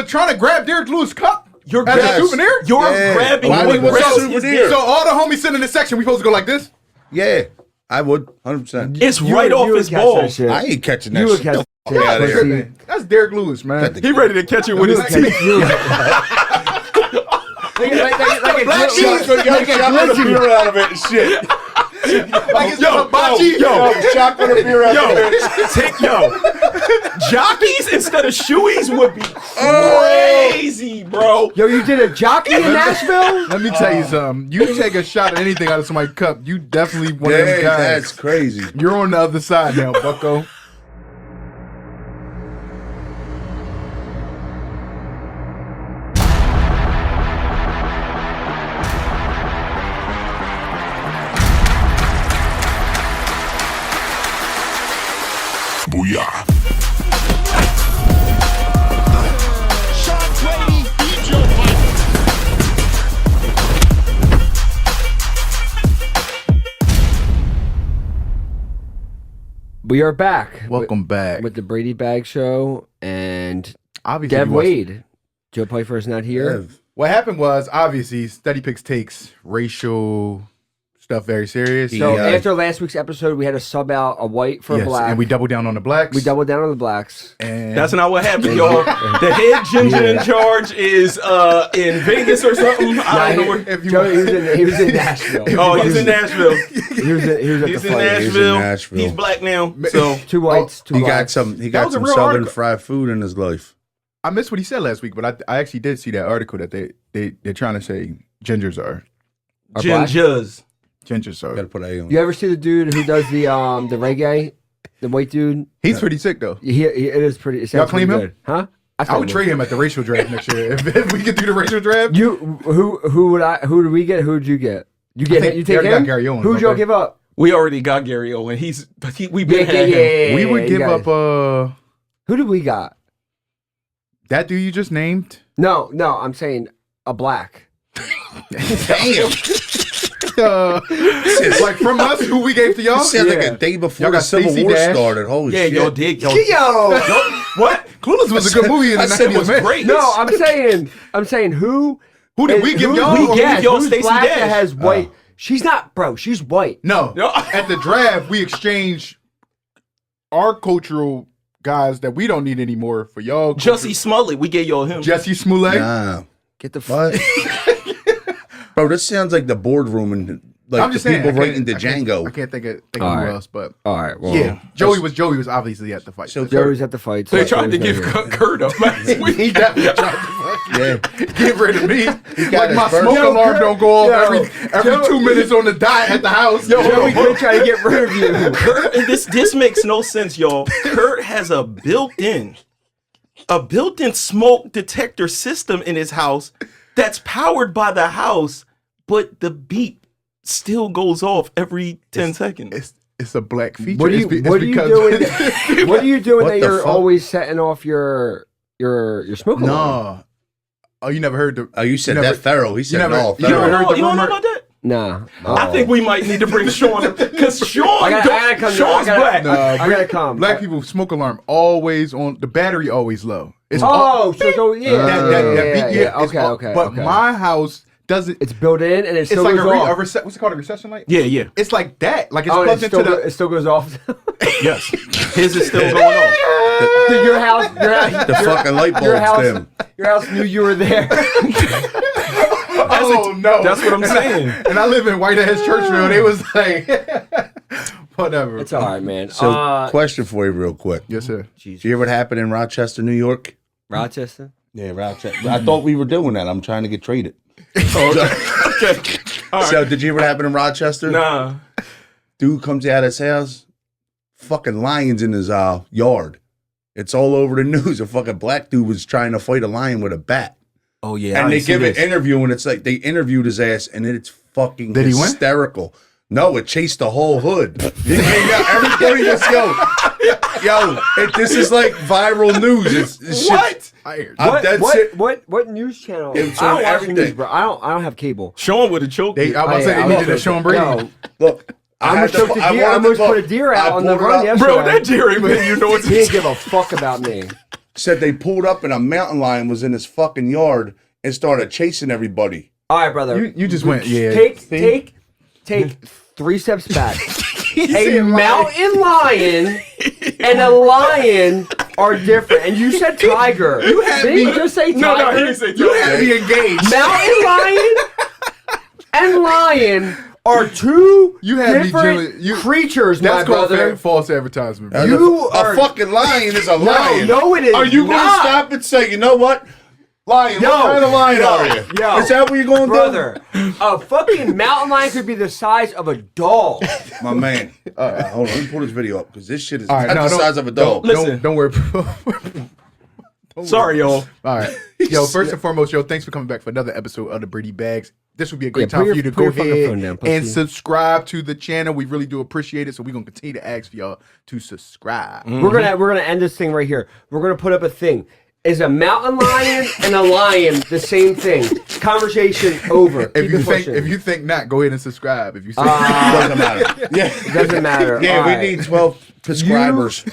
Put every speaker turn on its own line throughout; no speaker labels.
trying to grab Derek Lewis' cup
You're
as a souvenir?
You're grabbing
So all the homies sitting in this section, we supposed to go like this?
Yeah, I would, 100%.
It's right off his balls.
I ain't catching that
You would
shit.
catch
Get out of here.
shit.
That's Derek Lewis, man.
He ready to catch it with his teeth.
Like a
Black sheep's gonna get shot with a beer out of it and shit.
Like it's hibachi.
Shot with a beer out of it.
Jockeys instead of shoeies would be crazy, bro.
Yo, you did a jockey in Nashville?
Let me tell you something. You take a shot at anything out of somebody's cup, you definitely one of them guys.
That's crazy.
You're on the other side now, bucko.
Booyah.
We are back.
Welcome back.
With the BradyBagz show and
Obviously,
Dev
you watched-
Wade. Joe Pfeiffer is not here.
What happened was, obviously, Steady Picks takes racial stuff very serious.
So after last week's episode, we had to sub out a white for a black.
And we doubled down on the blacks.
We doubled down on the blacks.
And
That's not what happened, y'all. The head ginger in charge is in Vegas or something. I don't know where.
if you
Joe, he was in Nashville.
Oh, he's in Nashville.
He was at
He's
the
in
fight.
Nashville.
Nashville.
He's black now. So
Two whites, two
He
blacks.
got
was a
some
real
southern
article.
fried food in his life.
I missed what he said last week, but I actually did see that article that they're trying to say gingers are
gingers.
gingers are.
Gotta put A on.
You ever see the dude who does the reggae? The white dude?
He's pretty sick though.
It is pretty. It
Y'all
sounds pretty
claim him?
good. Huh?
I would trade him at the racial draft next year if we could do the racial draft.
Who did we get? Who'd you get? You
I think
you
they
take
already got
him?
Gary Owens,
Who'd
don't
y'all
they?
give up?
We already got Gary Owen. We've been had him.
We would
you
give
got
up
it. Who did we got?
that dude you just named.
No, I'm saying a black.
Damn.
Like from us, who we gave to y'all.
This sounds like
Yeah.
a day before
Y'all
the
got
Civil
Stacey
War
Dash.
started. Holy
Yeah,
shit.
y'all did. Yo,
What? Clueless was a good movie in
I
the
said
90s,
was
man.
great.
No, I'm saying who?
Who did we give y'all?
we
or
gave y'all
Who's
Stacey
black
Dash?
that has white? She's not, bro. She's white.
No.
No.
At the draft, we exchanged our cultural guys that we don't need anymore for y'all.
Jussie Smollett. We gave y'all him.
Jesse Smollett.
Nah.
Get the
What? Bro, this sounds like the boardroom and like
I'm just
the
saying.
people
I
writing the
can't-
Django.
I can't think of
All
who
right.
else, but
All right. Well,
yeah, Joey was obviously at the fight.
So
Joey's at the fight.
They
so
tried to
Joey's
give
not here.
Kurt up last week.
he definitely tried to fucking
Yeah.
get rid of me.
got
Like my
his first-
smoke
Yo,
alarm
Kurt-
don't go off
yo,
every
Joe-
2 minutes on the dot at the house.
Joey did try to get rid of you.
Kurt, and this makes no sense, y'all. Kurt has a built-in smoke detector system in his house that's powered by the house, but the beep still goes off every 10 seconds.
It's a black feature.
What are you doing? What are you doing
What
that
the
you're
fuck?
always setting off your smoke alarm?
No. Oh, you never heard the?
Oh, you said
never-
that Pharaoh. He said
never-
no.
you never
Pharaoh.
heard the
You don't know
rumor?
about that?
Nah.
I think we might need to bring Sean because Sean,
I gotta come.
Sean's black.
I gotta come.
Black people smoke alarm always on the battery always low. It's
Oh, so yeah.
yeah.
Okay, okay.
But
okay.
my house doesn't.
It's built in and it
It's
still
like
goes
a
off.
what's it called? A recession light?
Yeah.
It's like that. Like it's
Oh, and
plugged into the.
it still goes off.
Yes. His is still going on.
Your house.
The fucking light bulbs dim.
Your house knew you were there.
Oh no!
That's what I'm saying.
And I live in White Ass Churchville. They was like, whatever.
It's all right, man.
So, question for you, real quick.
Yes, sir.
Did you hear what happened in Rochester, New York?
Rochester.
Yeah, Rochester. I thought we were doing that. I'm trying to get traded.
Okay. All right.
So, did you hear what happened in Rochester?
Nah.
Dude comes out of his house, fucking lions in his yard. It's all over the news. A fucking black dude was trying to fight a lion with a bat.
Oh yeah.
And they give an interview, and it's like they interviewed his ass, and it's fucking
Did he win?
hysterical. No, it chased the whole hood. Everybody was this is like viral news. It's
What?
What news channel?
It's
I
on
don't watch
everything.
news, bro. I don't have cable.
Sean would have choked.
I
me.
was about to say they needed a Sean Brady.
No,
Look,
I almost put a deer out on the run yesterday.
Bro, that Jerry man, you know it's
He didn't give a fuck about me.
said they pulled up and a mountain lion was in his fucking yard and started chasing everybody.
All right, brother.
You just went, yeah.
Take 3 steps back. A mountain lion and a lion are different. And you said tiger.
You had
Didn't
me.
you just say tiger?
No, he didn't say
You had me engaged.
Mountain lion and lion are two
You had me
different
genuinely-
creatures, my
That's called
brother.
false advertisement. Bro.
You
a
are
fucking lion is a lion.
No, it is
Are you going to
not.
stop and say, you know what? Lion,
Yo,
what kind of lion are you?
yo,
Is that what you're going to do?
brother, a fucking mountain lion could be the size of a dog.
My man. Hold on, let me pull this video up because this shit is
All right,
not the size of a dog.
Listen.
Don't worry.
Sorry, y'all.
All right. Yo, first and foremost, thanks for coming back for another episode of the BradyBagz. This would be a great
Yeah,
time
put
for you to
your- put
go
your fucking phone
ahead
down,
and
pussy.
subscribe to the channel. We really do appreciate it. So we're gonna continue to ask for y'all to subscribe.
We're gonna end this thing right here. We're gonna put up a thing. Is a mountain lion and a lion the same thing? Conversation over. Keep it pushing.
If you think not, go ahead and subscribe. If you say
Doesn't matter. Yeah.
It doesn't matter.
Yeah,
All
we
right.
need 12 subscribers.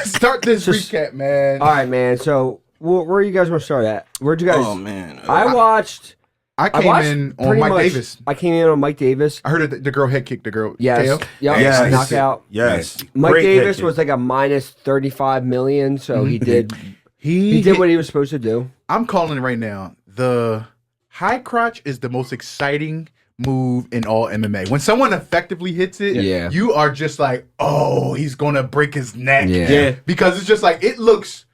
start this recap, man.
All right, man. So where you guys want to start at? Where'd you guys?
Oh man.
I watched.
I came in on
pretty
Mike
much-
Davis.
I came in on Mike Davis.
I heard that the girl head kicked the girl.
Yes.
KO.
Yep.
Yes.
Knockout.
Yes.
Mike
Great
Davis
head
was
kick.
like a minus 35 million, so he did. He
He
did what he was supposed to do.
I'm calling it right now. The high crotch is the most exciting move in all MMA. When someone effectively hits it,
Yeah.
you are just like, oh, he's gonna break his neck.
Yeah.
Because it's just like it looks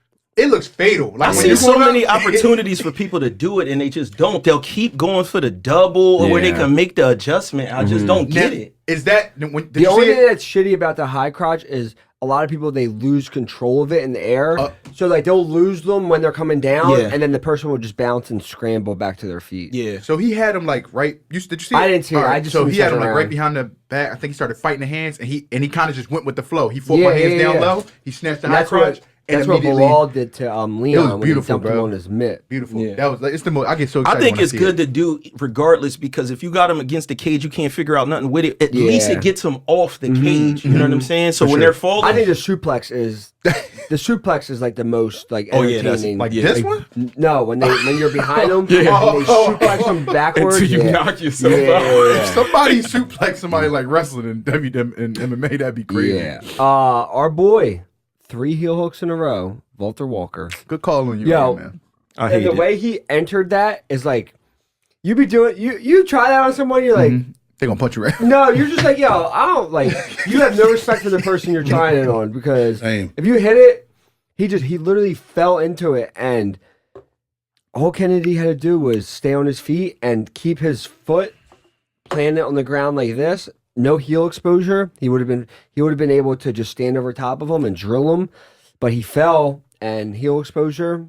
fatal. Like
I
when
see
you're
so
going up,
many opportunities for people to do it and they just don't. They'll keep going for the double or where they
Yeah.
can make the adjustment. I just don't get it.
Is that when did
The
you
only
see
thing
it?
that's shitty about the high crotch is a lot of people, they lose control of it in the air. So like they'll lose them when they're coming down,
Yeah.
and then the person will just bounce and scramble back to their feet.
Yeah.
So he had him like right. Did you see it?
I didn't see it.
All
I just
so
seen
he had
the
him like
second
right
round.
behind the back. I think he started fighting the hands, and he kind of just went with the flow. He fought
Yeah,
my hands
yeah,
down
yeah.
low. He snatched the
And
high
that's
crotch.
what
And
that's what
immediately,
Bilal did to Leon when he
beautiful,
dumped him
bro.
on his mitt.
beautiful.
Yeah.
That was like, it's the most. I get so excited.
I think
when
it's
see
good
it.
to do regardless because if you got him against the cage, you can't figure out nothing with it. At least
Yeah.
it gets him off the cage. You know what I'm saying? So when
sure.
they're falling,
I think the suplex is like the most like
Oh, yeah,
entertaining.
that's-
Like this one?
No, when you're behind them, and they suplex them backwards.
until you
yeah.
knock yourself
Yeah.
out.
If somebody suplex somebody like wrestling in MMA, that'd be crazy.
Yeah. Our boy, 3 heel hooks in a row, Walter Walker.
Good call on you,
Yo.
man.
I
And
hate
the
it.
way he entered that is like, you be doing, you try that on someone, you're like,
They gonna punch you right.
no, you're just like, yo, I don't like, you have no respect for the person you're trying it on because
Same.
if you hit it, he literally fell into it, and all Kennedy had to do was stay on his feet and keep his foot planted on the ground like this. No heel exposure. He would have been able to just stand over top of him and drill him, but he fell and heel exposure.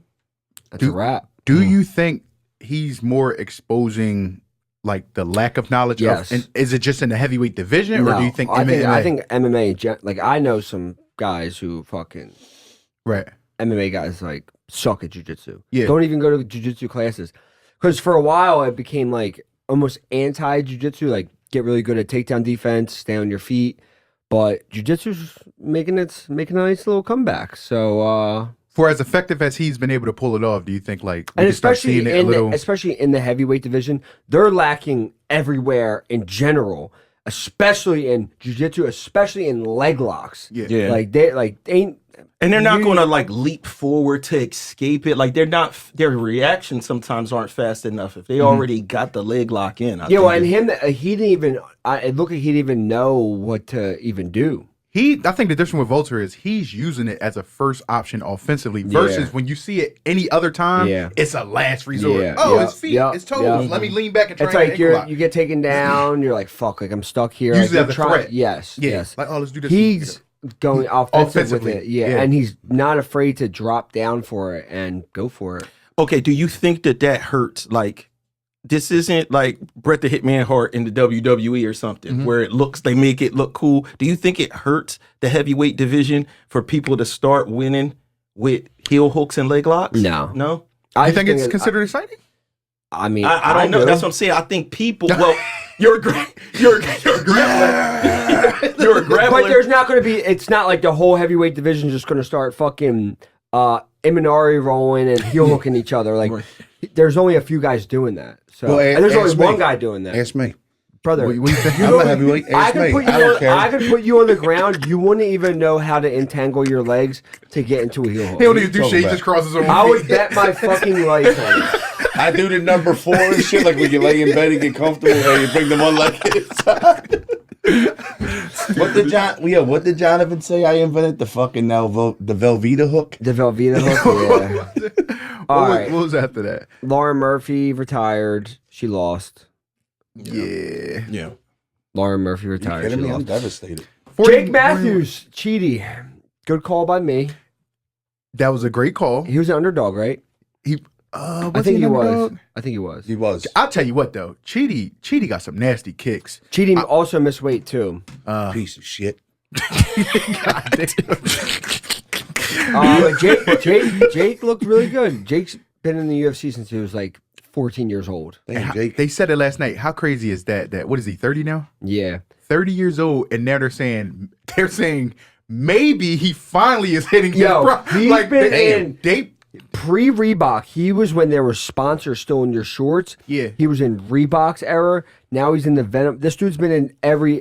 That's a wrap.
Do you think he's more exposing like the lack of knowledge?
Yes.
And is it just in the heavyweight division, or do you think
I
MMA?
think MMA. Like I know some guys who fucking
right.
MMA guys like suck at jiu-jitsu.
Yeah.
Don't even go to jiu-jitsu classes. Because for a while it became like almost anti-jiu-jitsu, like get really good at takedown defense, stay on your feet. But jiu-jitsu's making a nice little comeback. So
For as effective as he's been able to pull it off, do you think like we
and
can start
especially
seeing it a little?
especially in the heavyweight division, they're lacking everywhere in general, especially in jiu-jitsu, especially in leg locks.
Yeah.
Like they ain't.
And they're not
You-
going to like leap forward to escape it. Like they're not. Their reactions sometimes aren't fast enough. If they already got the leg lock in, I
Yeah,
think
well, and
it-
him, he didn't even. It looked like he didn't even know what to even do.
I think the difference with Volter is he's using it as a first option offensively versus when you see it any other time,
Yeah.
it's a last resort.
Yeah,
Oh,
yeah,
his feet,
yeah,
his toes.
yeah.
Let me lean back and try
It's
and
like
ankle lock.
you get taken down. You're like, fuck, like I'm stuck here.
Use
like,
it as
you're
a threat.
Yes,
Yeah.
yes.
Like, oh, let's do this.
He's going offensive with
Offensively,
it. Yeah,
yeah.
and he's not afraid to drop down for it and go for it.
Okay, do you think that hurts? Like, this isn't like Bret the Hitman Hart in the WWE or something where they make it look cool. Do you think it hurts the heavyweight division for people to start winning with heel hooks and leg locks?
No.
No?
I
just
think it's considered exciting.
I mean,
I don't know.
do.
That's what I'm saying. I think people, well, you're a grappler. You're a grappler.
But there's not going to be. It's not like the whole heavyweight division is just going to start fucking Imanari rolling and heel hooking each other. Like, there's only a few guys doing that. So,
Well,
and there's only
ask me.
one guy doing that.
Ask me.
Brother,
I'm a heavyweight.
I
Ask me.
could
I don't care.
put you on the ground. You wouldn't even know how to entangle your legs to get into a heel hook.
He don't even do
talking
shit. He
about?
just crosses over.
I would bet my fucking life on it.
I do the number 4 and shit, like when you lay in bed and get comfortable and you bring them on like inside. What did Jonathan say? I invented the fucking the Velveeta hook.
The Velveeta hook, yeah. All right.
What was after that?
Lauren Murphy retired. She lost.
Yeah.
Yeah.
Lauren Murphy retired. She
Kidding me? I'm
lost.
devastated.
Jake Matthews, Cheaty. Good call by me.
That was a great call.
He was an underdog, right? I think he was. I think he was.
He was.
I'll tell you what though, Cheaty got some nasty kicks.
Cheaty also missed weight too.
Piece of shit.
But Jake looked really good. Jake's been in the UFC since he was like 14 years old.
Damn, Jake.
They said it last night. How crazy is that? That what is he? 30 now?
Yeah.
30 years old, and now they're saying maybe he finally is hitting his
Yo,
prime.
he's been in
they
pre-Reebok. He was when there were sponsors still in your shorts.
Yeah.
He was in Reebok's era. Now he's in the Venom. This dude's been in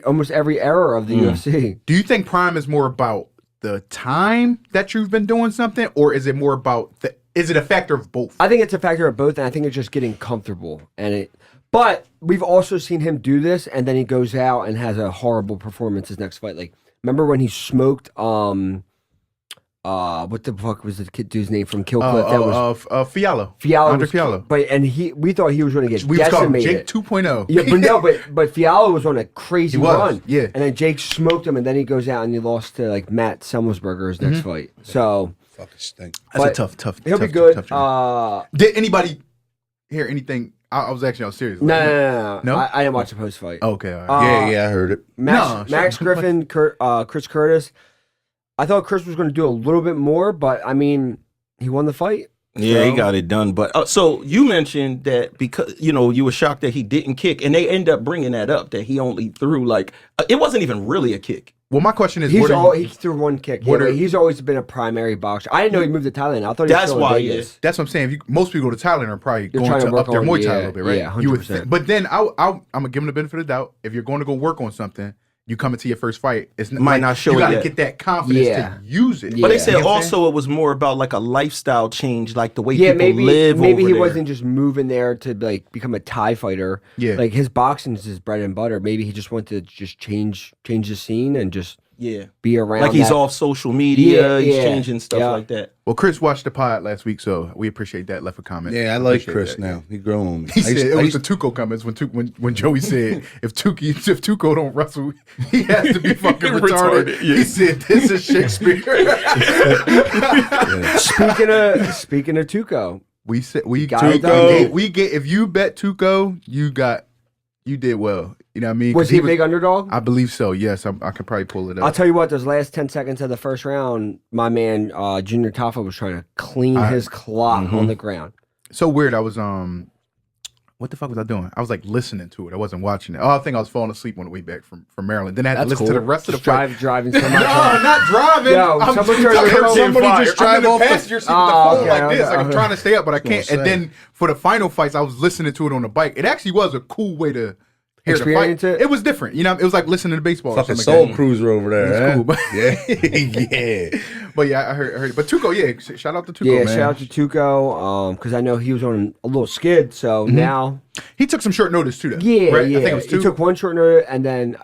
almost every era of the UFC.
Do you think prime is more about the time that you've been doing something, or is it more about is it a factor of both?
I think it's a factor of both, and I think it's just getting comfortable. But we've also seen him do this, and then he goes out and has a horrible performance his next fight. Like, remember when he smoked what the fuck was the dude's name from Kill Clip? That was
Fiallo.
Fiallo.
Fiallo.
But we thought he was going to get
We was calling him
decimated.
Jake 2.0.
Yeah, but no, but Fiallo was on a crazy
He was,
run.
yeah.
And then Jake smoked him, and then he goes out and he lost to like Matt Semmelsberger his next fight. So
Fucking stink.
That's
but
a tough.
he'll be
tough-
good.
tough journey. Did anybody hear anything? I was actually serious.
No.
No?
I didn't watch the post fight.
Okay. All right.
Yeah, I heard it.
Max Griffin, Chris Curtis. I thought Chris was going to do a little bit more, but I mean, he won the fight.
Yeah,
So-
he got it done. But so you mentioned that because you were shocked that he didn't kick, and they end up bringing that up that he only threw like it wasn't even really a kick.
Well, my question is,
He
what
threw one kick.
what
Yeah,
are-
but he's always been a primary boxer. I didn't know he moved to Thailand. I thought he was
That's
still
why,
in Vegas.
that's what I'm saying. Most people go to Thailand are probably
They're
going
trying to
to
work
up their
on-
Muay Thai
yeah,
a little bit, right?
yeah,
You would
100%.
think. But then I'm gonna give him the benefit of the doubt. If you're going to go work on something, you come into your first fight. It's
Might not show
You
it
got to
yet.
get that confidence
Yeah.
to use it.
But they
Yeah.
said
You know what I'm
also it was more about like a lifestyle change, like the way
Yeah,
people live.
maybe
over
he
there.
wasn't just moving there to like become a Thai fighter.
Yeah.
like his boxing is his bread and butter. Maybe he just wanted to just change the scene and just
Yeah,
be around.
like he's
that.
off social media.
Yeah,
he's
yeah,
changing stuff
yeah.
like that.
Well, Chris watched the pod last week, so we appreciate that. Left a comment.
Yeah, I like
Appreciate
Chris
that.
now. He grown on me.
He
I used-
said
I
it was
used-
the Tuco comments when Joey said if Tuco don't wrestle, he has to be fucking retarded.
Retarded, yeah.
He said this is Shakespeare.
Speaking of Tuco,
we said we
Got it
Tuco.
done.
We get if you bet Tuco, you did well. You know what I mean? 'Cause
was he a big underdog?
I believe so. Yes, I could probably pull it up.
I'll tell you what, those last 10 seconds of the first round, my man Junior Tafa was trying to clean his clock on the ground.
So weird. I was what the fuck was I doing? I was like listening to it. I wasn't watching it. Oh, I think I was falling asleep on the way back from Maryland. Then I had to
That's
listen
cool.
to the rest of the
Just
fight.
driving somebody.
No, not driving.
Yo,
I'm
someone
just
turned
talking
their
about
phone
somebody
fire.
just
I'm
drive
in the
off the
passenger
seat with the
Oh,
phone
okay,
like this.
okay,
Like I'm
okay.
trying to stay up, but I can't.
gonna
And
say.
then for the final fights, I was listening to it on the bike. It actually was a cool way to hear the fight.
Experience it?
It was different. You know, it was like listening to baseball. or
fucking
something
soul
like that.
cruiser over there.
That's
huh?
cool, but-
yeah.
But yeah, I heard it. But Tuco, yeah, shout out to Tuco,
Yeah,
man.
shout out to Tuco, because I know he was on a little skid, so now...
He took some short notice too. Though,
Yeah,
right?
yeah.
I think it was
He
two.
took one short notice, and then...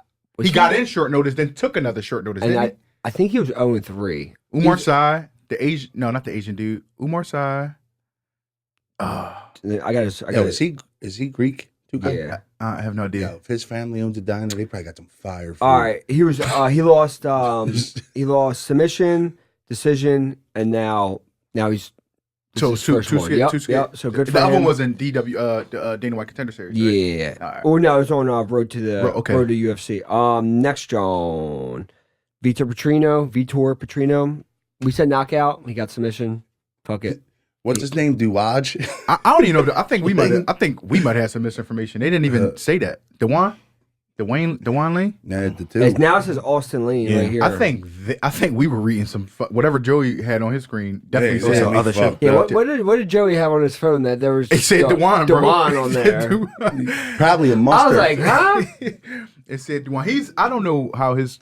He got in short notice, then took another short notice.
And
didn't
I think he was 0-3.
he? Umar Sy, the Asian, no, not the Asian dude. Umar Sy.
I got
Yo, is he Greek? Too good?
Yeah.
I have no idea.
Yo, if his family owns a diner, they probably got some fire food.
All right, he was he lost submission, decision, and now he's this
So
is his first one. Yep, yep. So good for
The other
him.
one was in DW, the Dana White Contender Series. Right?
Yeah.
All right.
Oh no, it was on Road to the
Okay.
Road to UFC. Next, John Vitor Petrino. We said knockout. He got submission. Fuck it.
What's his name? Duwaj?
I don't even know. I think we might have had some misinformation. They didn't even say that. Dewan? Dewan Lee.
Nah, the two.
Now it says Austin Lane
Yeah.
right here.
I think we were reading some whatever Joey had on his screen. Definitely
Yeah,
said
some other shit.
Yeah, what did Joey have on his phone that there was?
It said Dewan, bro.
Dewan
It
on
said
there.
Dewan.
Probably a
I
mustard.
was like, huh?
It said Dewan. I don't know how his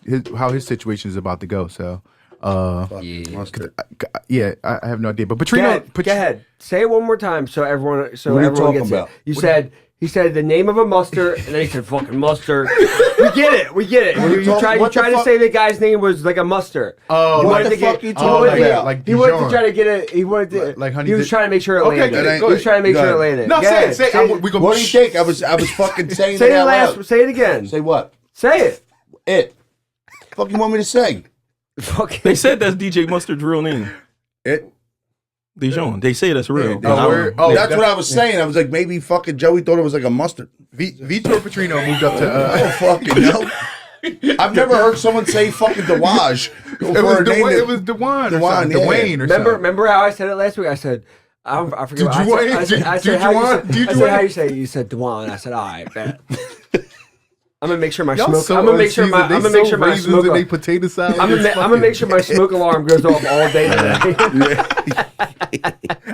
situation is about to go. So,
Yeah.
Mustard.
yeah, I have no idea. But
Go
Petrino,
ahead. Say it one more time so everyone
What are you
everyone
talking
gets
about?
it. He said the name of a mustard, and then he said fucking mustard. We get it. You tried to say the guy's name was like a mustard.
Oh,
You
what
wanted
the
to
fuck
get-
you talking
like-
about?
like
He wanted to
Dijon.
try to get it. He wanted to.
Like Honey
he was
Dip-
trying to make sure it
Okay,
landed.
good,
He
go
was trying to make
ahead.
sure it
Go ahead.
landed.
No,
Go
say
ahead.
it. Say it. We go.
What do you think? I was fucking saying
Say
it
it
out
last.
loud.
Say it again.
Say what?
Say it.
It. Fuck you want me to say?
Fucking.
They said that's DJ Mustard's real name.
It.
Dijon. They say that's real.
Oh,
I don't
word.
know.
Oh,
that's what I was saying. I was like, maybe fucking Joey thought it was like a mustard.
Vitor Petrino moved up to.
I don't fucking know. I've never heard someone say fucking Dewaj.
It was Dewan or
Dewan,
something.
yeah.
Dwayne or something.
Remember how I said it last week? I said. I forget. what I
Dujuan?
said how you said.
Dujuan?
I said how you say. You said Dewan. I said, all right, bet. I'm gonna make sure my
Y'all
smoke.
so
I'm gonna make sure my.
unseasoned.
I'm
They
gonna make
so
sure my
raisins
smoke.
and they potato salad.
I'm gonna make sure my smoke alarm goes off all day today.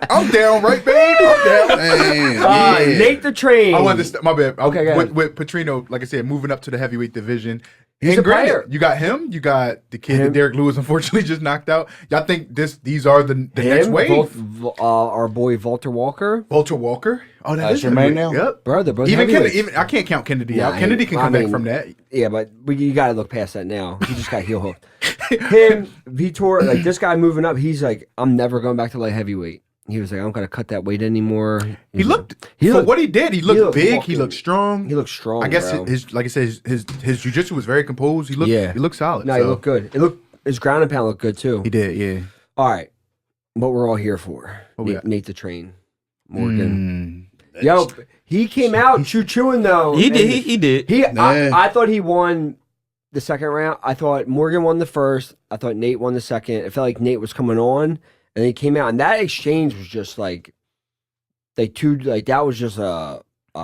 I'm down, right, babe? I'm down.
Man, yeah.
Nate the Train.
I wanted to. My bad.
Okay, go ahead.
With Petrino, like I said, moving up to the heavyweight division.
He's
And
a
granted,
player.
You got him. You got the kid that
Him.
Derek Lewis unfortunately just knocked out. Y'all think these are the next wave?
Our boy Walter Walker,
Walter Walker. Oh,
That's
is
your man
heavyweight.
now?
Yep.
bro. They're both
Even
heavyweights.
Kennedy. I can't count Kennedy
Nah,
out. Kennedy can
I
come
mean,
back from that.
Yeah, but you got to look past that now. He just got heel hooked. Him, Vitor, like this guy moving up. He's like, I'm never going back to light heavyweight. He was like, I don't got to cut that weight anymore.
He looked.
He
For
looked-
what he did, he looked big. He
fucking-
looked strong.
He looked strong.
I guess
bro.
his like I said, his jiu-jitsu was very composed. He looked solid.
No,
so.
he looked good. His ground and pound looked good too.
He did, yeah.
All right, what we're all here for?
What we got?
Nate the Train, Morgan.
Mm.
Yo, he came out chewing though.
He did.
and
He did.
I thought he won the second round. I thought Morgan won the first. I thought Nate won the second. It felt like Nate was coming on, and he came out, and that exchange was just like that was just a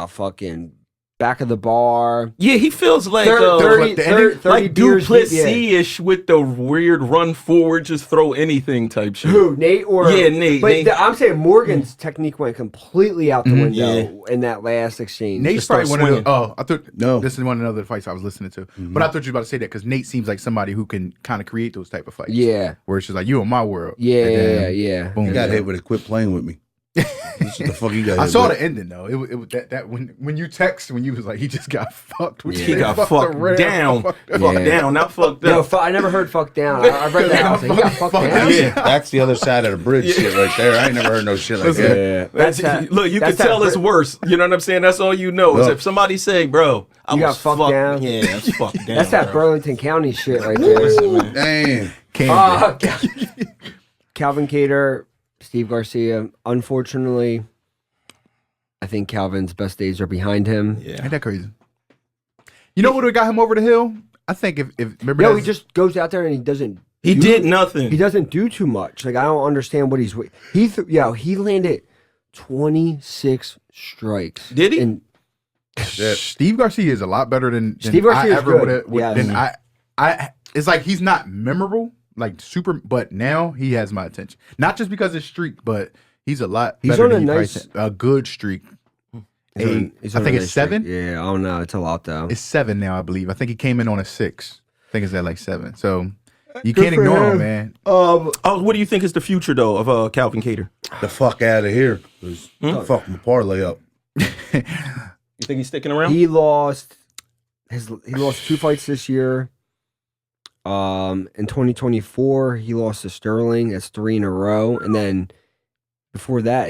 fucking back of the bar.
Yeah, he feels like
30
like
beers deep, yeah.
Duplessis-ish with the weird run forward, just throw anything type shit.
Who, Nate or
Yeah, Nate,
But
Nate.
I'm saying Morgan's technique went completely out the window
Yeah.
in that last exchange.
Nate's
Just start
probably one of
swinging.
the. Oh, I thought
No.
this is one of the other fights I was listening to. But I thought you were about to say that because Nate seems like somebody who can kind of create those type of fights.
Yeah,
where it's just like you in my world.
yeah,
And then,
yeah.
Boom.
You got hit with it. Quit playing with me. This is the fuck you got.
I
hit
saw
with.
the ending though. It was that when you text when you was like he just got fucked. With
He got fucked down. Fucked
Yeah.
down, not fucked
No,
up.
I never heard fuck down. I read that. I was like, he got fucked down.
Yeah, that's the other side of the bridge shit right there. I ain't never heard no shit like that.
Yeah,
Look, you can
that's that
tell it's
Brit-
worse. You know what I'm saying? That's all you know. Is
Look.
if somebody say, bro, I
You got
was
fucked down?
Yeah, I was fucked down.
That's that
bro.
Burlington County shit right there.
Damn.
Calvin Cater, Steve Garcia. Unfortunately, I think Calvin's best days are behind him.
Yeah.
Ain't that crazy? You know what would have got him over the hill? I think if remember
No,
that-
he just goes out there and he doesn't.
He
do-
did nothing.
He doesn't do too much. Like I don't understand what he's. He landed 26 strikes.
Did he?
And
Steve Garcia is a lot better than
Steve Garcia
I
is
ever
good.
would
Yeah.
than I it's like he's not memorable like super, but now he has my attention. Not just because of his streak, but he's a lot.
He's
better
on
than
a
he
nice-
priced a good streak.
he's
I
on
think
a
it's
nice streak.
7.
Yeah, I don't know. It's a lot though.
It's 7 now, I believe. I think he came in on a 6. I think it's at like 7. So you
Good
can't
for
ignore him,
him.
man.
Oh, what do you think is the future though of Calvin Cater?
The fuck out of here. Fuck my parlay up.
You think he's sticking around?
He lost 2 fights this year. In 2024, he lost to Sterling. That's 3 in a row, and then before that,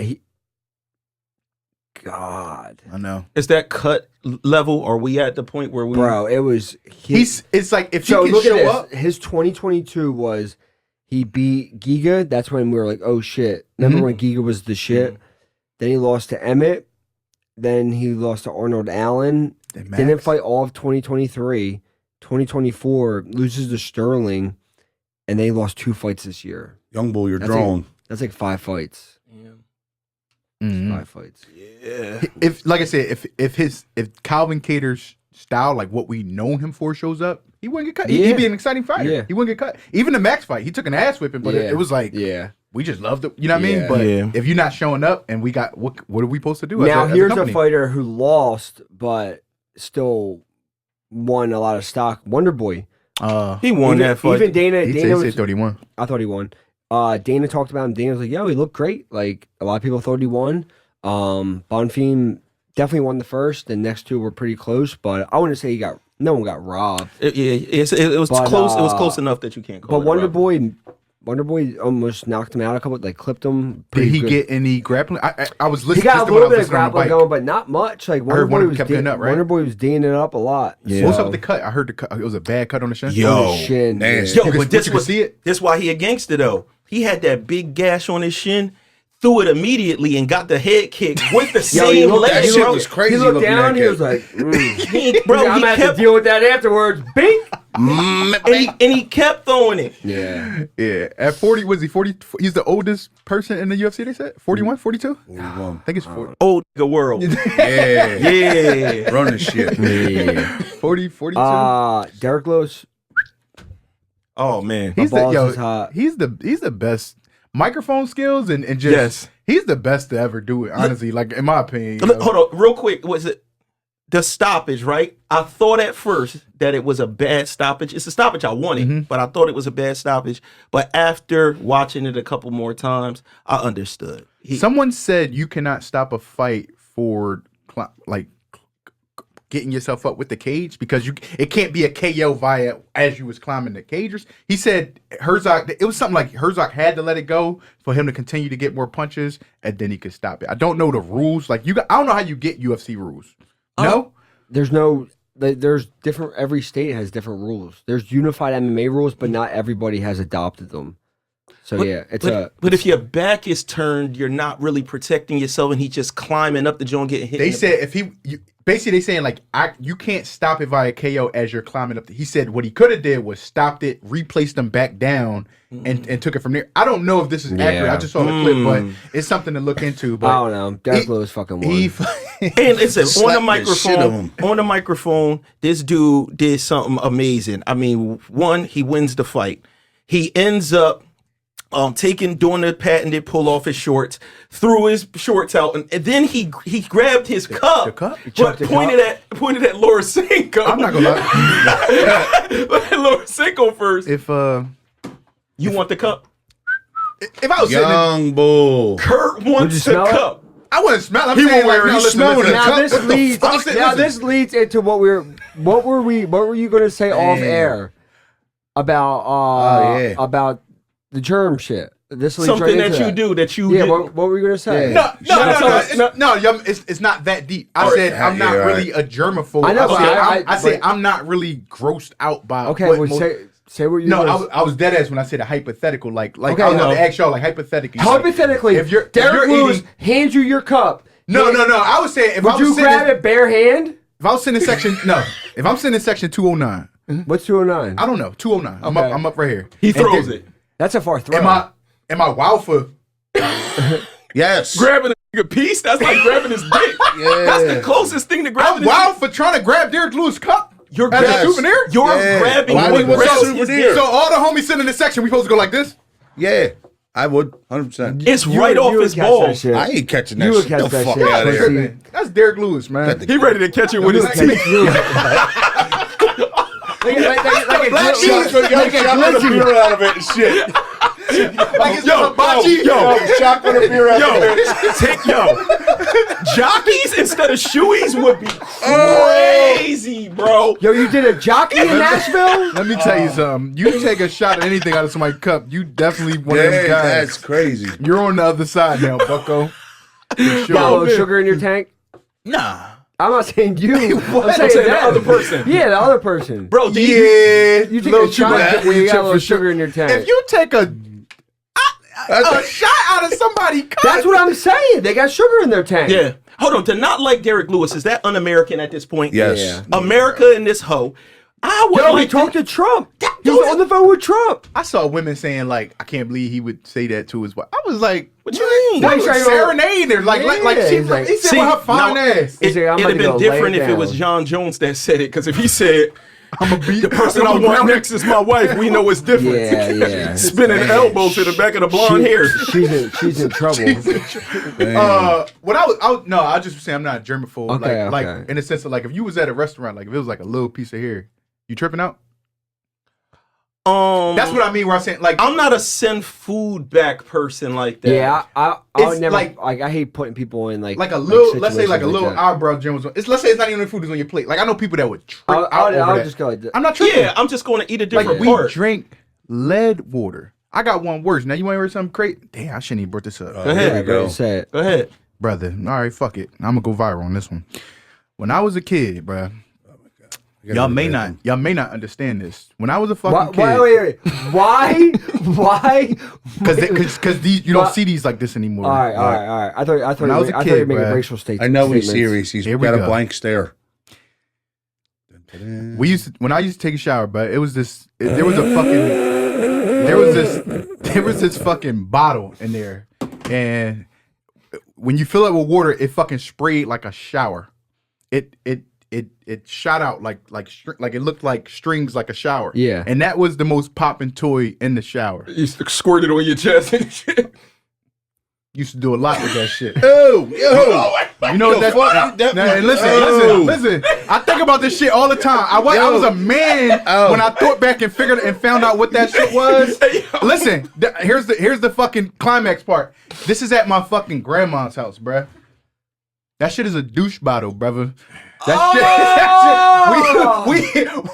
God,
I know.
Is that cut level? Are we at the point where we?
bro, it was
It's like if
So
he can
look at
show
this.
up.
His 2022 was he beat Giga. That's when we were like, oh shit. Remember when Giga was the shit? Then he lost to Emmett. Then he lost to Arnold Allen.
Then
Didn't
Max.
fight all of 2023. 2024 loses to Sterling, and they lost 2 fights this year.
Young bull, you're
That's
drawn.
That's like 5 fights.
Yeah.
Mhm.
5 fights.
If, like I said, if Calvin Kattar's style, like what we known him for, shows up, he wouldn't get cut. He'd be an exciting fighter.
Yeah.
He wouldn't get cut. Even the Max fight, he took an ass whipping, but it was like, we just loved it. You know what I mean? But if you're not showing up, and we got what are we supposed to do?
Now here's a
company?
fighter who lost, but still won a lot of stock. Wonder Boy.
He won that fight.
Even Dana.
He
Dana
said 31.
I thought he won. Dana talked about him. Dana was like, "Yo, he looked great." Like a lot of people thought he won. Bonfim definitely won the first. The next two were pretty close, but I wouldn't say no one got robbed.
It was close. It was close enough that you can't call it.
But Wonder Boy almost knocked him out a couple. Like clipped him.
Did he
good.
get any grappling? I was listening.
He got
just
a
when I
little
was
bit of
listening on the
grappling
bike.
going, but not much. Like Wonder Boy was
kept getting up, right?
Wonder Boy was D'ing it up a lot.
Yeah.
What's up with the cut? I heard the cut. It was a bad cut on the shin.
Yo,
shin,
nasty.
Yo,
You
but
could-
this
you could
was
see it?
This why he a gangster though. He had that big gash on his shin, threw it immediately, and got the head kick with the
He
same
looked-
leg.
That shit
bro.
was crazy.
He looked
looking
down.
at
He
that
was
kid.
like,
Bro,
I'm
he
gonna have
kept
to deal with that afterwards. Bink.
and he kept throwing it.
Yeah.
Yeah. At 40, was he 40? He's the oldest person in the UFC, they said? 41, 42? I think it's 40.
Old nigga world.
Yeah,
Yeah.
running shit.
Yeah.
40, 42?
Derek Lewis.
Oh man.
He's
balls
the
is hot.
he's the best microphone skills and just
Yes.
he's the best to ever do it, honestly, like in my opinion. you
Look,
know.
hold on, real quick. Was it the stoppage? Right. I thought at first that it was a bad stoppage. It's a stoppage I wanted, but I thought it was a bad stoppage. But after watching it a couple more times, I understood.
Someone said you cannot stop a fight for getting yourself up with the cage because it can't be a KO via as you was climbing the cage. He said Herzog, it was something like Herzog had to let it go for him to continue to get more punches and then he could stop it. I don't know the rules. I don't know how you get UFC rules. No?
There's different, every state has different rules. There's unified MMA rules, but not everybody has adopted them. So
but if your back is turned, you're not really protecting yourself, and he's just climbing up the joint, getting hit.
They said basically they saying like you can't stop it via KO as you're climbing up. He said what he could have did was stopped it, replaced them back down, and took it from there. I don't know if this is accurate. I just saw the clip, but it's something to look into. But
I don't know. Derek Lewis fucking won.
And listen,
Slapped the shit out of him.
on the microphone, this dude did something amazing. I mean, one, he wins the fight. He ends up doing the patented pull off his shorts, threw his shorts out, and then he grabbed his cup,
the cup?
but pointed at Laura Cinco.
I'm not gonna lie.
Laura Cinco first.
If
You want the cup?
if I was sitting in,
Young bull.
Kurt wants the
smell it?
cup.
I wouldn't smell. I'm
He
saying
won't
like,
wear it.
no,
You
listen,
smelling
listen,
it.
Now
Cup?
this
What the
leads.
fuck?
Listen.
This leads into what were you going to say off air about about the germ shit? This leads
Something
right into
that you do that you
Yeah,
did.
what were you going to say?
No, it's not that deep. I
Alright,
said I'm not
yeah,
really a germaphobe.
I know, but
I say
but-
I'm not really grossed out by.
Okay,
what
well,
most-
say what you.
No,
gonna
I was dead ass when I said a hypothetical. Like
Okay,
I was
no.
going to ask y'all like hypothetically.
Hypothetically,
if you're
Derek Lewis
eating,
hands you your cup.
no. I was saying if I
Would
was
you
sitting,
grab it bare hand?
if I was sitting in section if I'm sitting in section 209,
What's 209?
I don't know 209.
Okay.
I'm up right here.
He
And
throws
then-
it.
That's a far throw.
Am I wild for?
Yes.
Grabbing a piece? That's like grabbing his dick.
Yeah.
That's the closest thing to grabbing
I'm
his
wild for trying to grab Derek Lewis' cup.
You're
as
grabbing
a souvenir.
You're
Yeah.
grabbing
Why
what
would you want
grabs
a
his
souvenir?
dick.
So all the homies sitting in this section, we supposed to go like this?
Yeah, I would. 100%.
It's
You
right
would-
off
you would
his
catch that
balls.
shit.
I ain't catching that
You would
shit.
catch
The
that
fuck
shit.
out of
Yeah,
here.
That's Derek Lewis, man.
He ready to catch it with his teeth.
Like a
Black
glitzy-
shoes,
Yo,
like a
shot with a
glitzy-
beer out of it and shit.
Like it's
Yo,
hibachi.
Shot with a beer out of it.
Jockeys instead of shoeys would be crazy, bro.
Yo, you did a jockey in Nashville?
Let me tell you something. You take a shot at anything out of somebody's cup, you definitely one of them
Dang,
guys.
that's crazy.
You're on the other side now, bucko. For
Got a
sure.
little sugar in your tank?
Nah.
I'm not saying you. I'm
saying
saying
the
that.
other person.
Yeah, the other person.
Bro, do you,
Yeah,
You take
little
a shot
sugar
when you got a
chip
little
for
sugar
sure.
in your tank.
If you take a shot out of somebody's cup,
That's what I'm saying. They got sugar in their tank.
yeah. Hold on, to not like Derek Lewis, is that un-American at this point?
Yes.
Yeah.
America in this hoe. I would
Yo, he
like
talked to Trump. He
dude
was on the phone with Trump.
I saw women saying like, I can't believe he would say that to his wife. I was like,
What you mean?
Like
Like,
serenade her, like she,
he's like-
he said
See,
with her fine
now,
ass.
He's like, I'm
It'd
gonna
have been
go lay
different if it was
down.
John Jones that said it. Because if he said,
I'm gonna beat
the person I want next is my wife, we know it's different.
Yeah.
Spinning elbows to the back of the blonde hair.
She's in trouble.
What I just say I'm not a germaphobe.
Okay,
like
okay.
in the sense of like if you was at a restaurant, like if it was like a little piece of hair, you tripping out? That's what I mean. Where I'm saying like
I'm not a send food back person like that.
Yeah, I
It's
would never
like-
I hate putting people in like
a little, let's say
situations
like a little
that.
eyebrow gem was on. Let's say it's not even the food that's on your plate. Like I know people that would trip out over
I'll
that.
just go like this.
I'm not tripping.
Yeah, I'm just going to eat a
Like
different
we
part.
drink lead water. I got one worse. Now you want to hear something crazy? Damn, I shouldn't even brought this up.
Go ahead.
There we go.
Say it.
Go ahead.
Brother. All right, fuck it. I'm gonna go viral on this one. When I was a kid, bruh, y'all may not understand this. When I was a fucking kid,
Wait. Why?
because these you don't see these like this anymore.
All right. I thought
When I was a
you were
kid,
making
bruh,
racial statements.
I know he's serious. He's
Here we
got a
go.
blank stare.
When I used to take a shower, but there was this fucking bottle in there, and when you fill it with water, it fucking sprayed like a shower. It shot out like it looked like strings like a shower.
Yeah.
And that was the most popping toy in the shower.
You squirt it on your chest and shit.
Used to do a lot with that shit.
Oh,
You know what that
fuck?
and listen. I think about this shit all the time. I was a man when I thought back and figured and found out what that shit was. Listen, here's the fucking climax part. This is at my fucking grandma's house, bruh. That shit is a douche bottle, brother. That shit,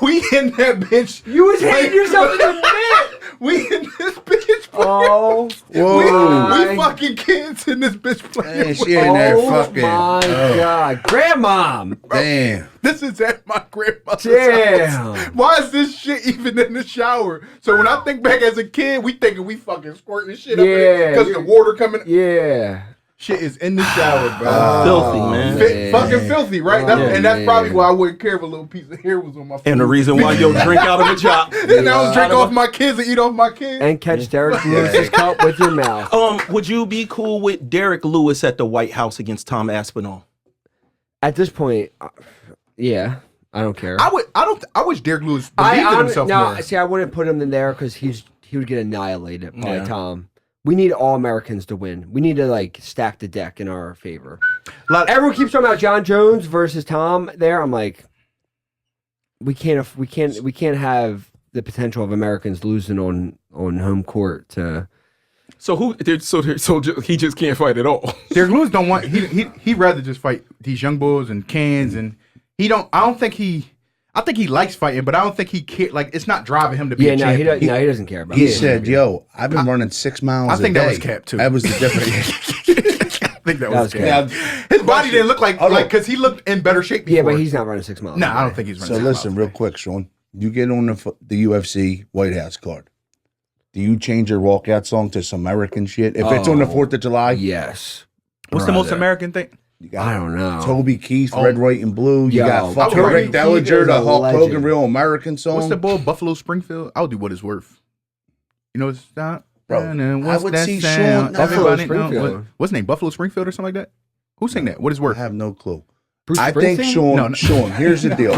we in that bitch.
You was hating yourself in the net.
We in this bitch.
Oh,
we fucking kids in this bitch playing.
Man, she in there fucking.
my god, grandmom.
Damn.
This is at my grandma's
Damn.
house. Why is this shit even in the shower? So when I think back as a kid, we thinking we fucking squirting shit up in
Yeah.
because the water coming.
Yeah.
Shit is in the shower, bro.
Filthy, man.
Fucking filthy, right? And that's probably why I wouldn't care if a little piece of hair was on my food.
And the reason why you'll drink out of a jar.
And I would drink off my kids and eat off my kids.
And catch Derek Lewis's cup with your mouth.
Would you be cool with Derek Lewis at the White House against Tom Aspinall?
At this point, yeah, I don't care.
I wish Derek Lewis believed in himself more.
See, I wouldn't put him in there because he would get annihilated by
Yeah.
Tom. We need all Americans to win. We need to like stack the deck in our favor. Everyone keeps talking about John Jones versus Tom. There, I'm like, we can't have the potential of Americans losing on home court to.
So he just can't fight at all.
Derek Lewis don't want he'd rather just fight these young bulls and cans and I think he likes fighting, but I don't think he care. Like it's not driving him to be a champion.
He doesn't care about.
He
it.
said, "Yo, I've been running 6 miles.
I think
a
that
day."
was cap, too.
That was the difference.
I think that was
cap.
His body didn't look like because he looked in better shape before.
Yeah, but he's not running 6 miles.
No, I don't think he's running.
So
6
listen,
miles.
real quick, Sean. You get on the UFC White House card. Do you change your walkout song to some American shit? If it's on the 4th of July,
Yes.
What's the most
Brother.
American thing?
you got
I don't know.
Toby Keith, Red, White, and Blue. You
Yo,
got fucking
Toby
Rick
Keith
Dellinger,
is
the
a
Hulk Hogan
legend.
Real American song.
What's the bull? Buffalo Springfield. I'll do what it's worth. You know, it's not.
Bro,
What's
I would
that
see
sound?
Sean-
Buffalo
Everybody know
Springfield.
what's his name? Buffalo Springfield or something like that. Who sang that? What is
I
worth?
have no clue.
Bruce
I think
Springsteen?
Sean.
No.
Sean, here's the deal.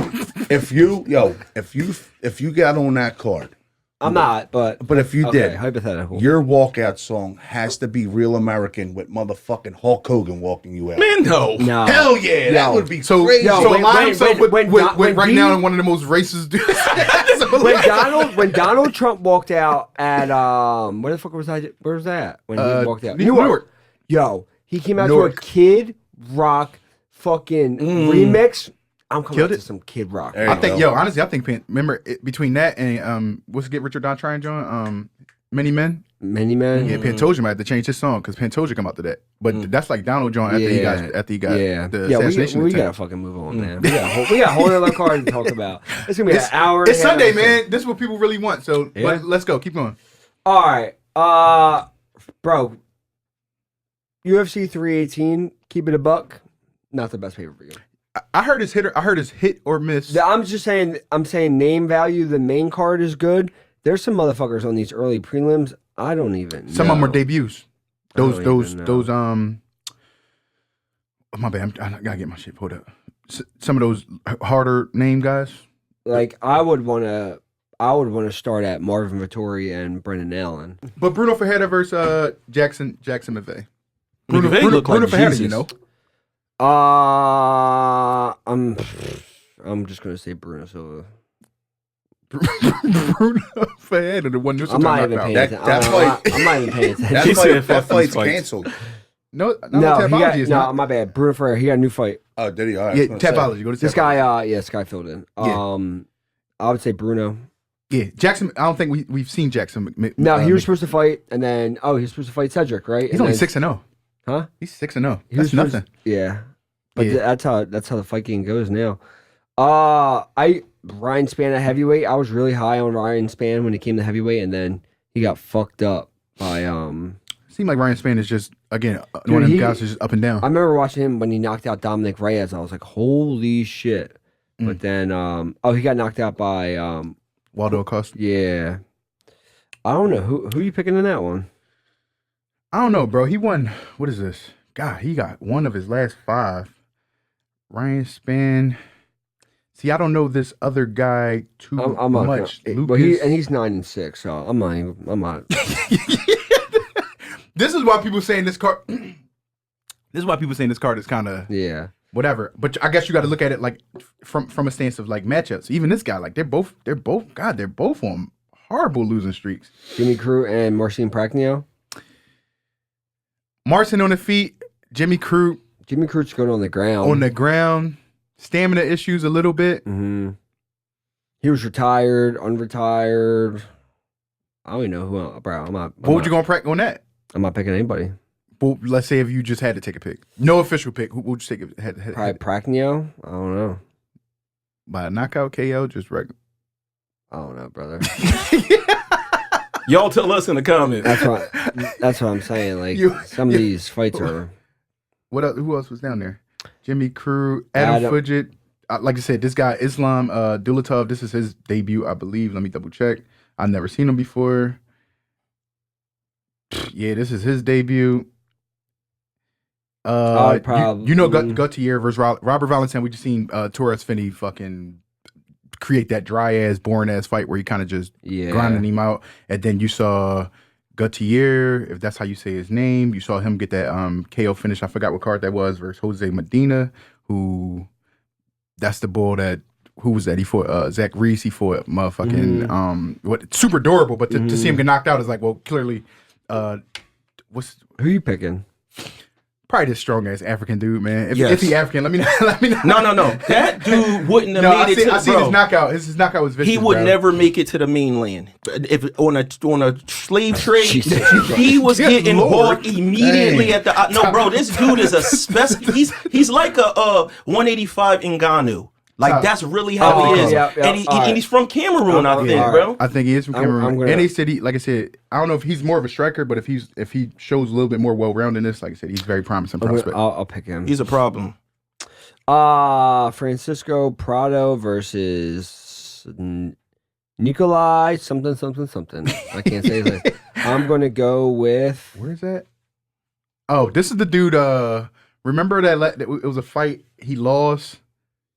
If you got on that card,
I'm not, but
if you
okay,
did,
hypothetical.
your walkout song has to be real American with motherfucking Hulk Hogan walking you out.
Man, no.
no.
Hell yeah, that
Yo.
would be
So,
crazy.
Yo,
so
when-
align
when-
himself
when-
with
when
right
D-
now in one of the most racist dudes.
when Donald Trump walked out at where the fuck was I? Where was that when he walked out?
Newark.
Yo, he came out
Newark.
to a Kid Rock fucking remix. I'm coming
Killed
out to
it.
some Kid Rock.
There you
I think,
go.
honestly, I think, remember, between that and, what's Get Rich or Die Trying, John? Many Men?
Many Men.
Yeah, Pantoja might have to change his song because Pantoja come out to that. But that's like Donald John after he got the assassination
we
attempt.
gotta fucking move on, man. We got a whole other card to talk about. It's gonna be an hour.
It's
and a half
Sunday,
episode.
man. This is what people really want. So
Yeah.
let's go. Keep going.
All right, bro. UFC 318. Keep it a buck. Not the best pay per view.
I heard his hit or miss.
I'm just saying. I'm saying name value. The main card is good. There's some motherfuckers on these early prelims. I don't even.
Some
know.
of them are debuts. Those
I don't
those
even know.
those oh, my bad. I gotta get my shit pulled up. Some of those harder name guys.
Like I would want to start at Marvin Vettori and Brendan Allen.
But Bruno Ferreira versus Jackson McVeigh.
McVeigh looked like
Ferreira,
Jesus.
you know.
I'm just gonna say Bruno Silva.
Bruno Ferreira, the one
I'm not even paying attention. I'm not even paying attention.
He said,
That
"Fuck these
fight's
fights."
canceled.
No,
No, he
Tapology is
got,
not.
my bad. Bruno Ferreira, he got a new fight.
Oh, did he? All right,
Yeah,
I was gonna say.
Tapology. Go to
This
Tapology.
guy, this guy filled in.
Yeah.
I would say Bruno.
Yeah, Jackson. I don't think we've seen Jackson.
No, he was supposed to fight, and then he was supposed to fight Cedric, right?
He's
And
only
then-
6-0.
Huh?
He's 6-0.
He was
That's
supposed-
nothing.
Yeah, but
Yeah.
that's how the fight game goes now. Ryan Spann at heavyweight. I was really high on Ryan Spann when he came to heavyweight, and then he got fucked up by
Seemed like Ryan Spann is just again
Dude,
one of them
he-
guys who's just up and down.
I remember watching him when he knocked out Dominic Reyes. I was like, holy shit. But then, he got knocked out by,
Waldo Acosta.
yeah. I don't know. Who you picking in that one?
I don't know, bro. He won. What is this? God, he got one of his last 5. Ryan Spann. See, I don't know this other guy too
I'm not
much.
gonna,
Lucas.
but he's 9-6, so I'm not.
This is why people saying this card. This is why people saying this card is kind of
Yeah.
whatever. But I guess you got to look at it like from a stance of like matchups. Even this guy, like they're both on horrible losing streaks.
Jimmy Crute and Marcin Prachnio.
Marcin on the feet, Jimmy Crute
Jimmy Crute's good on the ground.
on the ground, stamina issues a little bit.
Mm-hmm. He was retired, unretired. I don't even know who. Bro,
What would you gonna practice on that?
I'm not picking anybody.
Well, let's say if you just had to take a pick, no official pick, who would you take?
Probably Prachnio. I don't know.
By a knockout KO, just regular.
I don't know, brother.
Y'all tell us in the comments.
That's what I'm saying. Like some of these fights are.
What else, who else was down there? Jimmy Crute, Adam Fudget. Like I said, this guy Islam Dulatov. This is his debut, I believe. Let me double check. I've never seen him before. Yeah, this is his debut.
Probably.
You know Gautier versus Robert Valentin. We just seen Torres Finney fucking create that dry ass, boring ass fight where he kind of just grinding him out, and then you saw Gautier, if that's how you say his name. You saw him get that KO finish. I forgot what card that was versus Jose Medina, who that's the bull that. Who was that? He fought Zach Reese. He fought motherfucking what super durable, but to see him get knocked out is like, well, clearly
Who you picking?
probably this strong ass African dude, man.
Yes.
If he African, let me know.
No. That dude wouldn't have
No,
made it to
I
the
seen
bro.
his knockout. His knockout was vicious.
He would
bro.
never make it to the mainland. If on a slave trade,
Jesus
he was
Good
getting
Lord.
bought immediately at the. No, bro, this dude is a he's like a 185 Ngannou. Like that's really how he is, and he's from Cameroon, I think, bro.
I think he is from Cameroon.
I'm gonna-
And they said like I said, I don't know if he's more of a striker, but if he shows a little bit more well-roundedness, like I said, he's very promising prospect.
I'll pick him.
He's a problem.
Francisco Prado versus Nikolai something. I can't say his name. I'm gonna go with.
Where is that? Oh, this is the dude. Remember that it was a fight he lost.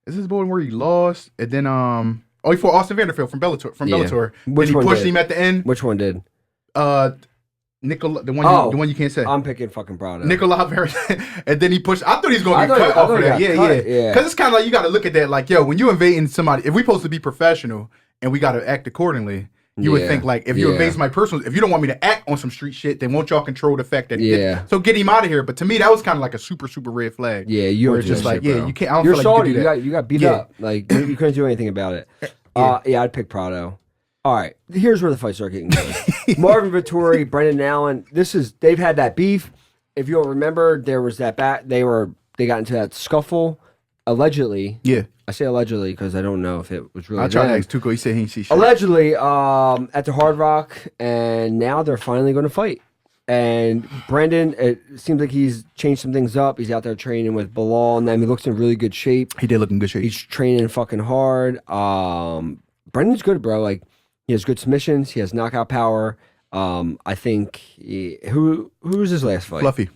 Is this the one where he lost and then he fought Austin Vanderfield from Bellator.
Which
Then he
one
pushed
did?
him at the end.
Which one did?
Nicola, the one you can't say.
I'm picking fucking Prado.
Nicola, and then he pushed. I thought he was going to
I
get cut
thought
off of
he
that.
got
Yeah.
cut, yeah.
Because it's kind of like you got to look at that. Like, yo, when you invading somebody, if we supposed to be professional and we got to act accordingly, you would think like if you invade my personal, if you don't want me to act on some street shit, then won't y'all control the fact that so get him out of here. But to me, that was kind of like a super red flag.
Yeah, you
were
were
just like,
bro.
you can't. I don't
You're
feel
salty.
like you can do that.
You got beat up. Like you couldn't do anything about it. I'd pick Prado. All right, here's where the fights start getting good. Marvin Vettori, Brendan Allen. They've had that beef. If you don't remember, there was that they got into that scuffle allegedly.
Yeah,
I say allegedly because I don't know if it was really.
I tried to
them.
ask Tuco. He said he ain't see shit.
Allegedly, at the Hard Rock, and now they're finally going to fight. And Brendan, it seems like he's changed some things up. He's out there training with Bilal, and he looks in really good shape.
He did look in good shape.
He's training fucking hard. Brendan's good, bro. Like he has good submissions. He has knockout power. I think who was his last fight?
Fluffy.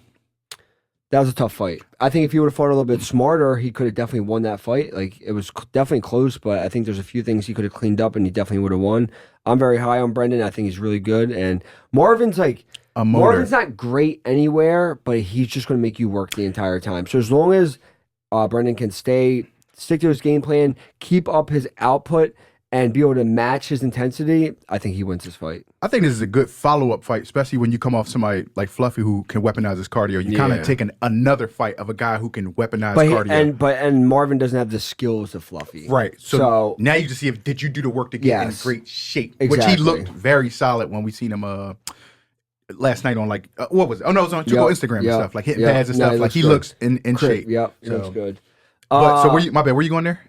That was a tough fight. I think if he would have fought a little bit smarter, he could have definitely won that fight. Like, it was definitely close, but I think there's a few things he could have cleaned up, and he definitely would have won. I'm very high on Brendan. I think he's really good. And Marvin's like,
A motor.
Marvin's not great anywhere, but he's just going to make you work the entire time. So as long as Brendan can stick to his game plan, keep up his output, and be able to match his intensity, I think he wins this fight.
I think this is a good follow-up fight, especially when you come off somebody like Fluffy who can weaponize his cardio. You kind of taking another fight of a guy who can weaponize cardio.
And Marvin doesn't have the skills of Fluffy.
Right. So now you just see did you do the work to get in great shape?
Exactly.
Which he looked very solid when we seen him last night on what was it? Oh no, it was on Instagram and stuff, like hitting pads and stuff. Like he looks in shape.
Yep, he looks good.
But so where you going there?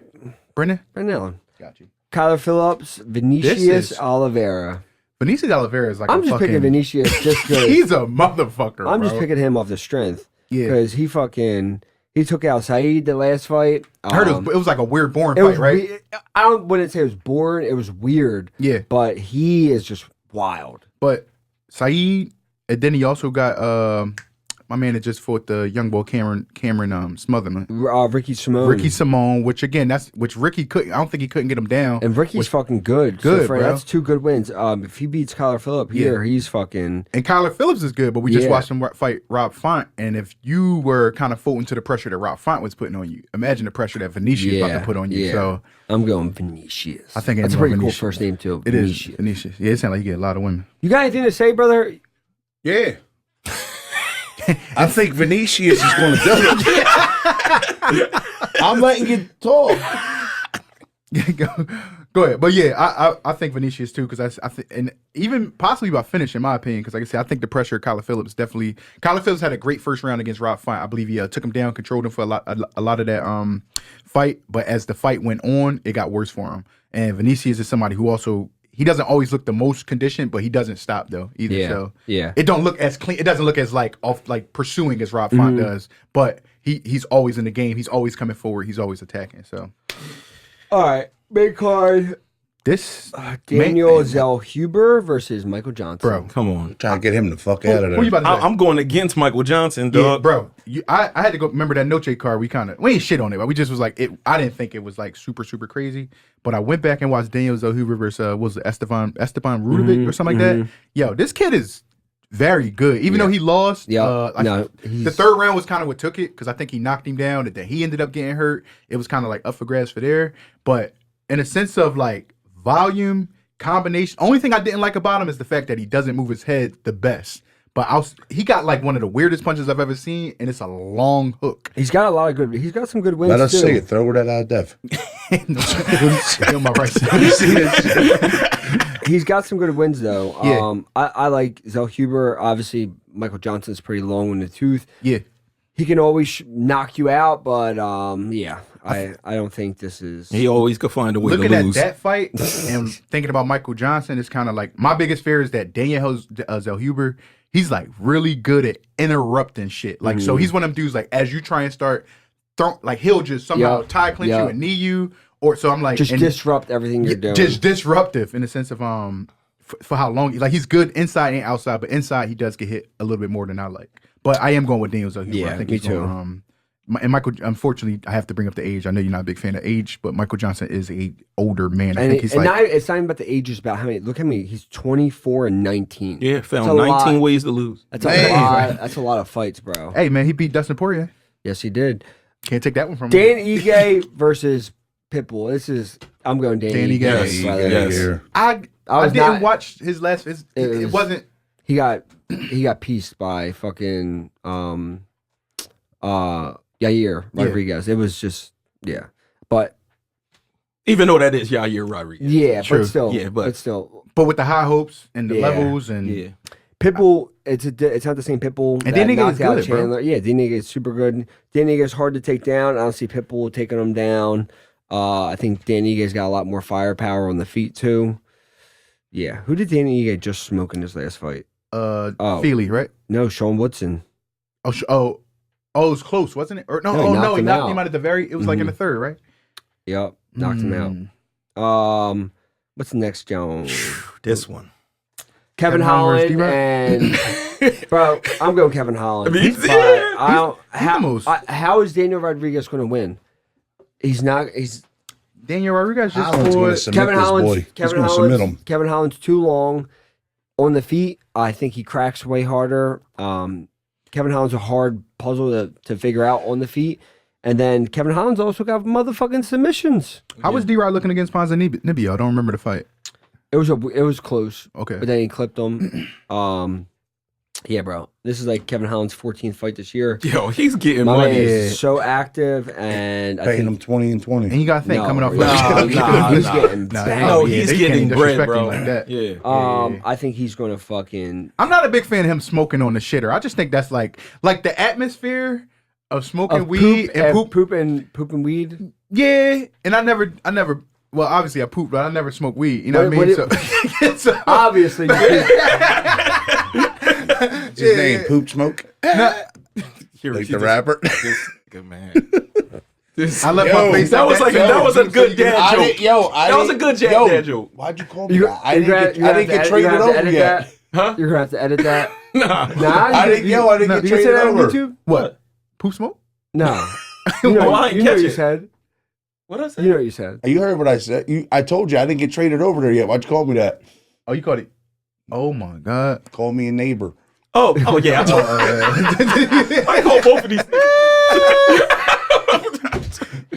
Brendan
Allen.
Got you.
Kyler Phillips, Vinicius Oliveira.
Vinicius Oliveira is like
I'm just picking Vinicius just because
he's a motherfucker.
I'm just picking him off the strength.
Yeah.
Because he took out Saeed the last fight.
I heard it was like a weird boring fight, right?
I wouldn't say it was boring. It was weird.
Yeah.
But he is just wild.
But Saeed, and then he also got my man that just fought the young boy Cameron Smotherman.
Ricky Simone.
Ricky Simone, which Ricky couldn't. I don't think he couldn't get him down.
And Ricky's fucking good.
Good, bro.
That's 2 good wins. If he beats Kyler Phillips here, he's fucking.
And Kyler Phillips is good, but we just watched him fight Rob Font. And if you were kind of folding to the pressure that Rob Font was putting on you, imagine the pressure that Vinicius is about to put on you.
Yeah.
So
I'm going Vinicius.
I think
that's a pretty cool first name too.
It is Vinicius. Yeah, it sounds like you get a lot of women.
You got anything to say, brother?
Yeah. I think Vinicius is going to do it. I'm letting you talk.
Go ahead. But yeah, I think Vinicius too, because I think, and even possibly by finish, in my opinion, because like I said, I think the pressure of Kyler Phillips definitely. Kyler Phillips had a great first round against Rob Font. I believe he took him down, controlled him for a lot of that fight. But as the fight went on, it got worse for him. And Vinicius is somebody who also. He doesn't always look the most conditioned, but he doesn't stop though either.
Yeah.
So
it
don't look as clean. It doesn't look as pursuing as Rob Font does. But he's always in the game. He's always coming forward. He's always attacking. So,
all right, big card.
This
Daniel Zellhuber versus Michael Johnson.
Bro,
come on.
Trying to get him the fuck out of there.
Who you about to say?
I'm going against Michael Johnson, dog.
Yeah, bro. I had to go. Remember that Noche card? We ain't shit on it, but we just was like it. I didn't think it was like super crazy. But I went back and watched Daniel Zellhuber versus was it Esteban Rudovic or something like that. Yo, this kid is very good, even though he lost. The third round was kind of what took it because I think he knocked him down, and then he ended up getting hurt. It was kind of like up for grabs for there. But in a sense of like volume, combination, only thing I didn't like about him is the fact that he doesn't move his head the best. But he got like one of the weirdest punches I've ever seen, and it's a long hook.
He's got he's got some good wins.
Let us
too.
see it. Throw that out, Dev.
On my right side.
He's got some good wins though.
Yeah.
I like Zellhuber. Obviously, Michael Johnson's pretty long in the tooth.
Yeah.
He can always knock you out, but I don't think this is.
He always could find a way to lose.
Looking at that fight and thinking about Michael Johnson, it's kind of like my biggest fear is that Daniel Zellhuber, he's like really good at interrupting shit. Like so, he's one of them dudes like as you try and start throwing, like he'll just somehow tie clinch you and knee you, or so I'm like
just disrupt everything you're doing.
Just disruptive in the sense of for how long. Like he's good inside and outside, but inside he does get hit a little bit more than I like. But I am going with Daniel Zellhuber.
Yeah,
I think
me
he's
too.
Going, and Michael, unfortunately, I have to bring up the age. I know you're not a big fan of age, but Michael Johnson is a older man. I think he's like.
It's not even about the age; it's about how many. Look at me; he's 24 and 19.
Yeah, found 19 ways to lose.
That's a lot. That's a lot of fights, bro.
Hey, man, he beat Dustin Poirier.
Yes, he did.
Can't take that one from him.
Dan Ige versus Pitbull. I'm going Dan Ige.
Yes.
I didn't watch his last. It wasn't.
He got pieced by fucking Yair Rodriguez. It was just but
even though that is Yair Rodriguez,
but still,
but with the high hopes and the levels and
Pitbull, it's not the same Pitbull.
And Dan Ige is good,
Chandler.
bro.
Yeah, Dan Ige is super good. Dan Ige is hard to take down. I don't see Pitbull taking him down. I think Dan Ige's got a lot more firepower on the feet too. Yeah, who did Dan Ige just smoke in his last fight?
Feely, right?
No, Sean Woodson.
It was close, wasn't it? Or no, he knocked him out at the very. It was like in the third, right?
Yep, knocked him out. What's the next, Jones?
This one.
Kevin
Holland
Holland
versus
and bro, I'm going Kevin Holland.
Me
But
too.
I don't.
almost-
How is Daniel Rodriguez going to win? He's not. He's
Daniel Rodriguez just
Holland's going to
fought.
submit
Kevin
this
Holland's.
boy. He's
Kevin
going to submit
Holland's.
him.
Kevin Holland's too long on the feet. I think he cracks way harder. Kevin Holland's a hard puzzle to figure out on the feet. And then Kevin Holland's also got motherfucking submissions.
How was D-Rod looking against Ponzinibbio? I don't remember the fight.
It was close.
Okay.
But then he clipped him. Yeah, bro. This is like Kevin Holland's 14th fight this year.
Yo, he's getting
My man
money.
is so active, and I
Paying
think
him 20 and 20.
And you got to think,
No,
coming off
nah, he's
Nah,
getting
nah,
banged.
No,
yeah,
he's
they
getting
can't
bread,
disrespect
bro.
him like that.
Yeah.
I think he's going to fucking
I'm not a big fan of him smoking on the shitter. I just think that's like the atmosphere of smoking weed and poop.
poop and weed.
Yeah, and I never. Well, obviously I poop, but I never smoke weed. You know what I mean? So,
Obviously,
His name, Poop Smoke?
Here,
Like
he
the
just-
rapper?
This good man. This,
I left
Yo,
my face.
that
out
was like
show,
that was a
so
good
you can-
dad joke. That was a good dad joke.
Why'd you call me
You-
that? I
you're
didn't
gonna-
get
you're gonna
traded
have to
over
edit
yet.
that.
Huh?
You're gonna have to edit that.
Nah.
Nah,
I didn't get
you can say
traded
that on
over.
YouTube.
What? Poop smoke?
No, you know,
Well, I ain't
you know
catch
what you
it.
said.
What I say?
You know what you said.
You heard what I said. I told you I didn't get traded over there yet. Why'd you call me that?
Oh, you caught it. Oh my god.
Call me a neighbor.
Oh yeah. I call both of these niggas.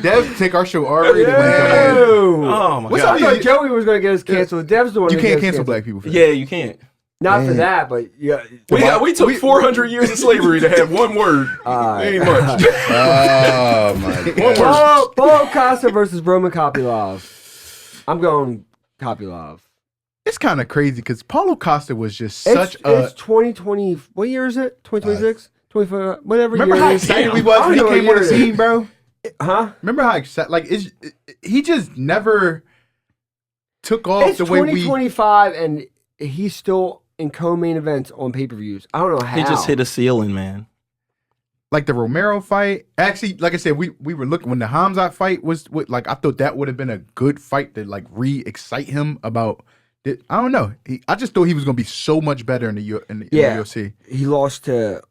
Dev, take our show already.
Yo.
Oh my
What's
god.
up,
I thought Joey was gonna get us canceled. Dev's the one.
You
that
can't
gets
cancel
canceled.
black people for that.
Yeah, you can't.
Not for that, but yeah.
We took 400 years of slavery to have one word. Ain't much.
Oh my god.
Paulo Costa versus Roman Kopylov. I'm going Kopylov.
It's kind of crazy because Paulo Costa was just such
It's 2020. What year is it? 2026? 25? Whatever
Remember
year
how
it is.
excited we
I
was
don't
when he
know
came
what
on the
year it is.
scene, bro?
Huh?
Remember how excited? Like, he just never took off
It's
the way we.
2025, and he's still in co-main events on pay-per-views. I don't know how.
He just hit a ceiling, man.
Like the Romero fight. Actually, like I said, we were looking when the Hamzat fight was like I thought that would have been a good fight to like re-excite him about. I don't know. I just thought he was gonna be so much better in the the UFC.
He lost to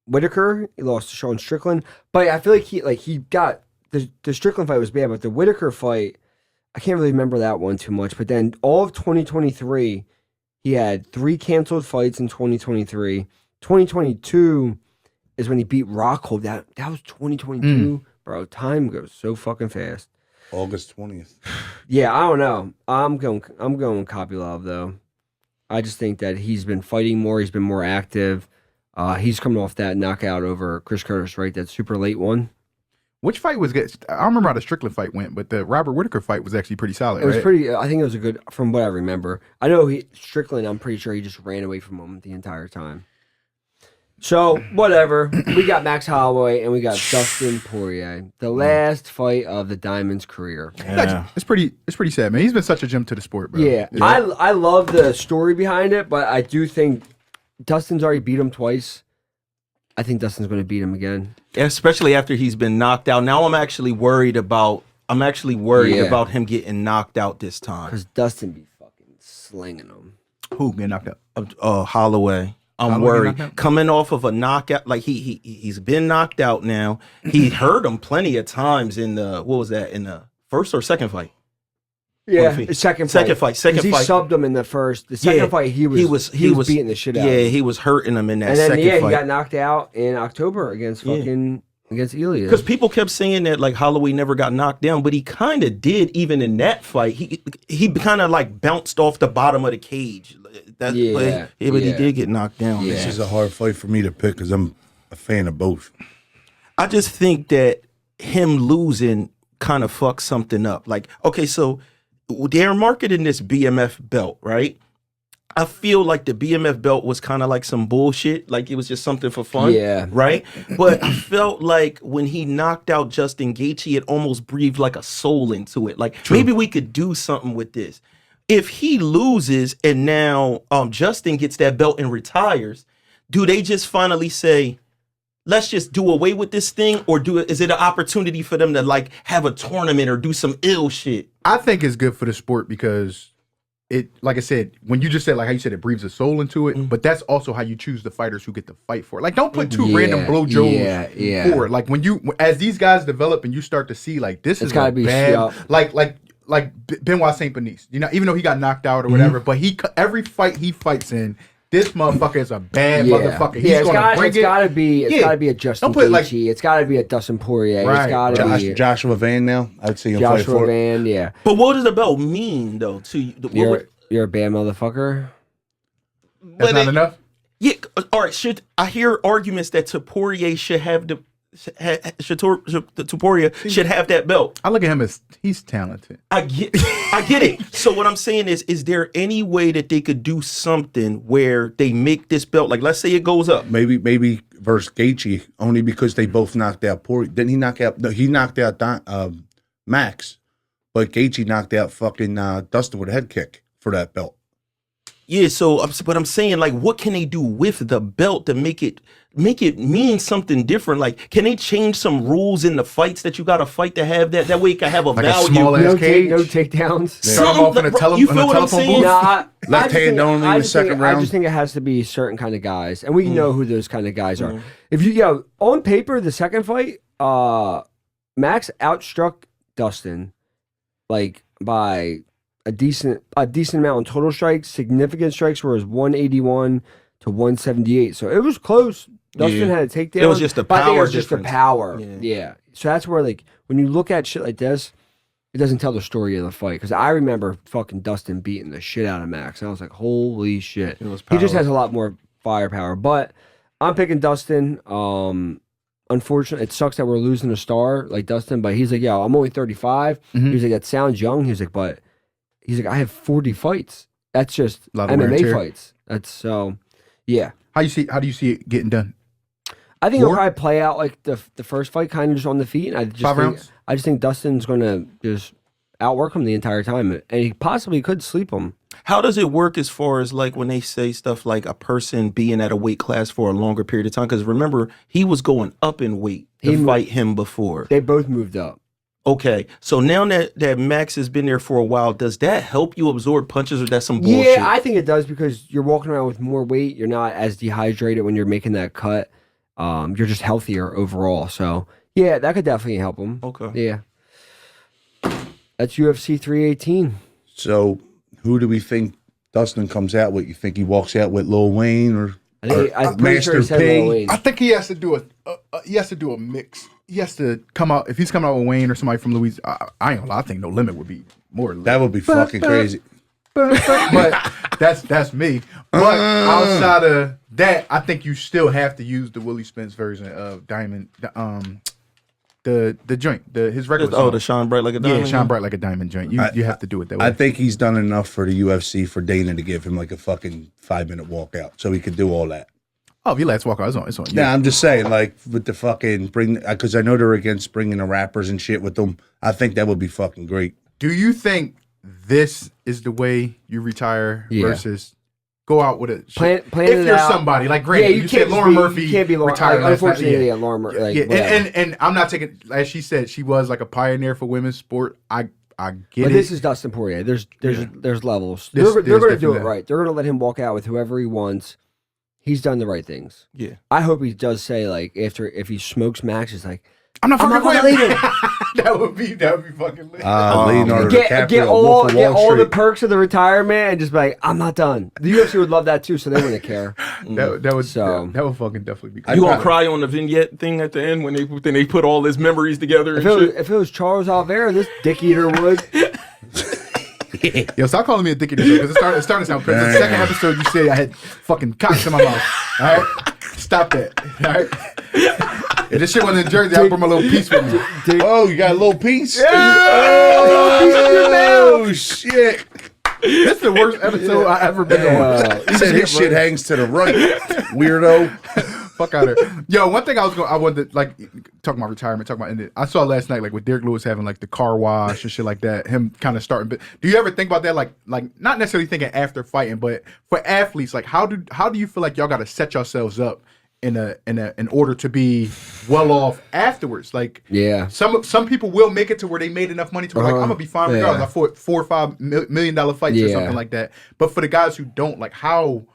Whitaker. He lost to Sean Strickland. But I feel like he got the Strickland fight was bad, but the Whitaker fight, I can't really remember that one too much. But then all of 2023, he had 3 canceled fights in 2023. 2022 is when he beat Rockhold. That was 2022, bro. Time goes so fucking fast.
August 20th.
Yeah, I don't know. I'm going Kopylov though. I just think that he's been fighting more. He's been more active. He's coming off that knockout over Chris Curtis, right? That super late one.
Which fight was good? I don't remember how the Strickland fight went, but the Robert Whitaker fight was actually pretty solid.
It was
right?
pretty. I think it was a good, from what I remember. I know Strickland. I'm pretty sure he just ran away from him the entire time. So whatever. We got Max Holloway and we got Dustin Poirier. The last fight of the Diamond's career.
Yeah.
It's pretty sad, man. He's been such a gem to the sport, bro.
Yeah, I love the story behind it, but I do think Dustin's already beat him twice. I think Dustin's going to beat him again.
Especially after he's been knocked out. Now I'm actually worried about
Yeah.
about him getting knocked out this time.
Because Dustin be fucking slinging him.
Who getting knocked out?
Holloway. I'm
Holloway
worried.
knocked out?
Coming off of a knockout, like he's been knocked out now. He hurt him plenty of times in the first or second fight?
Yeah,
Second
second
fight.
fight. He subbed him in the first. The second fight, he was beating the shit out.
Yeah,
of him.
he was hurting him in that
And then
second
he
fight.
got knocked out in October against Elias.
Because people kept saying that like Holloway never got knocked down, but he kind of did even in that fight. He kind of like bounced off the bottom of the cage. But he did get knocked down.
This is a hard fight for me to pick because I'm a fan of both.
I just think that him losing kind of fucks something up. Like, okay, so they're marketing this BMF belt, right? I feel like the BMF belt was kind of like some bullshit. Like it was just something for fun.
Yeah.
Right? But I felt like when he knocked out Justin Gaethje, it almost breathed like a soul into it. Like maybe we could do something with this. If he loses and now Justin gets that belt and retires, do they just finally say, let's just do away with this thing? Or is it an opportunity for them to like have a tournament or do some ill shit?
I think it's good for the sport because like I said, when you just said like how you said it breathes a soul into it, but that's also how you choose the fighters who get to fight for it. Like, don't put two random blowjobs forward. Like when you, as these guys develop and you start to see like this is gotta be bad, like Benoit Saint Benice, you know, even though he got knocked out or whatever, but every fight he fights in. This motherfucker is a bad motherfucker. He's gonna bring it.
It's gotta be a Justin Gaethje. It's gotta be a Dustin Poirier.
Right.
It's gotta be
Joshua Van now. I'd see him fight for
Joshua
it.
Van. Yeah.
But what does the belt mean though to you?
You're a bad motherfucker.
That's not enough.
Yeah. All right. Should I hear arguments that Poirier should have the Poirier should have that belt?
I look at him as he's talented.
I get it. So what I'm saying is there any way that they could do something where they make this belt, like let's say it goes up?
Maybe versus Gaethje, only because they both knocked out Poirier. Didn't he knock out? No, he knocked out Max, but Gaethje knocked out fucking Dustin with a head kick for that belt.
Yeah, but I'm saying, like, what can they do with the belt to make it mean something different? Like, can they change some rules in the fights that you got to fight to have that? That way it can have a
Like
value.
a small ass cage.
No takedowns.
You feel what I'm saying?
Left hand only in the second round.
I just think it has to be certain kind of guys, and we know who those kind of guys are. If you, on paper, the second fight, Max outstruck Dustin, like by a decent amount on total strikes. Significant strikes were 181 to 178. So it was close. Dustin had a takedown.
It was just a power
I think it was
difference.
just a power.
Yeah.
So that's where, like, when you look at shit like this, it doesn't tell the story of the fight. Because I remember fucking Dustin beating the shit out of Max. And I was like, holy shit. He just has a lot more firepower. But I'm picking Dustin. Unfortunately, it sucks that we're losing a star like Dustin. But he's like, yeah, I'm only 35. He's like, that sounds young. He's like, but he's like, I have 40 fights. That's just MMA fights. That's so, yeah.
How do you see it getting done?
I think it'll probably play out like the first fight, kind of just on the feet. And I just
5 rounds?
I just think Dustin's going to just outwork him the entire time, and he possibly could sleep him.
How does it work as far as like when they say stuff like a person being at a weight class for a longer period of time? Because remember, he was going up in weight to fight him before.
They both moved up.
Okay, so now that Max has been there for a while, does that help you absorb punches, or that's some bullshit?
Yeah, I think it does, because you're walking around with more weight. You're not as dehydrated when you're making that cut. You're just healthier overall. So yeah, that could definitely help him.
Okay.
Yeah. That's UFC 318.
So who do we think Dustin comes out with? You think he walks out with Lil Wayne or
I'm pretty sure he said Lil Wayne.
I think he has to do a mix. He has to come out, if he's coming out with Wayne or somebody from Louisiana. I ain't gonna lie, I think No Limit would be more.
that would be fucking crazy.
But that's me. But outside of that, I think you still have to use the Willie Spence version of Diamond, the joint, his regular song.
The Shine Bright Like a Diamond.
Yeah, Shine Bright Like a Diamond joint. You have to do it that way.
I think he's done enough for the UFC for Dana to give him like a fucking 5-minute walkout, so he could do all that.
Oh, if he lets walk out, it's on you.
Yeah, I'm just saying, like, with the fucking because I know they're against bringing the rappers and shit with them. I think that would be fucking great.
Do you think this is the way you retire versus go out with a
Plan
if you're
out.
somebody like granted, you said Lauren Murphy
you can't be Lauren,
retired last night.
unfortunately, Lauren Murphy. Like,
and I'm not taking, as she said, she was like a pioneer for women's sport. I get
but
it.
this is Dustin Poirier. There's levels.
There's
They're going to do it
definitely
right. They're going to let him walk out with whoever he wants. He's done the right things.
Yeah.
I hope he does say, like, if he smokes Max, he's like,
I'm not fucking
gonna
quitting.
leave him.
that would be fucking lit.
Leonardo
Get
DiCaprio,
all
Wolf of
get
Wall
all the
Street.
perks of the retirement and just be like, I'm not done. The UFC would love that too, so they wouldn't care.
that would fucking definitely be.
You gonna cry on the vignette thing at the end when they put all his memories together and shit?
If it was Charles Oliveira, this dick eater would.
Yo, stop calling me a dick eater because it's starting to sound crazy. The second episode you said I had fucking cocks in my mouth. All right, stop that. All right. If this shit wasn't in Jersey, I'd bring my little piece with me.
Oh, you got a little piece?
Yeah!
Oh, shit.
This is the worst episode I ever been on.
He said his shit hangs to the right, weirdo.
Fuck out of here. Yo, one thing I wanted to, like, talking about retirement, talking about ended. I saw last night, like, with Derek Lewis having, like, the car wash and shit like that, him kind of starting. But do you ever think about that, like not necessarily thinking after fighting, but for athletes, like, how do you feel like y'all got to set yourselves up in order to be well off afterwards. Like
Yeah.
some people will make it to where they made enough money to where like I'm gonna be fine regardless. I fought $4 or $5 million fights or something like that. But for the guys who don't, like how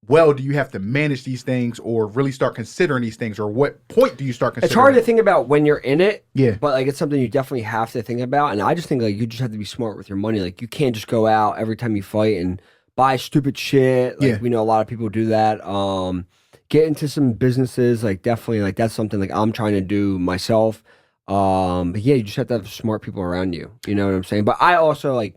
well do you have to manage these things or really start considering these things, or what point do you start considering?
It's hard to think about when you're in it.
Yeah.
But like it's something you definitely have to think about. And I just think like you just have to be smart with your money. Like you can't just go out every time you fight and buy stupid shit. Like we know a lot of people do that. Get into some businesses, like definitely like that's something like I'm trying to do myself. But yeah, you just have to have smart people around you. You know what I'm saying? But I also like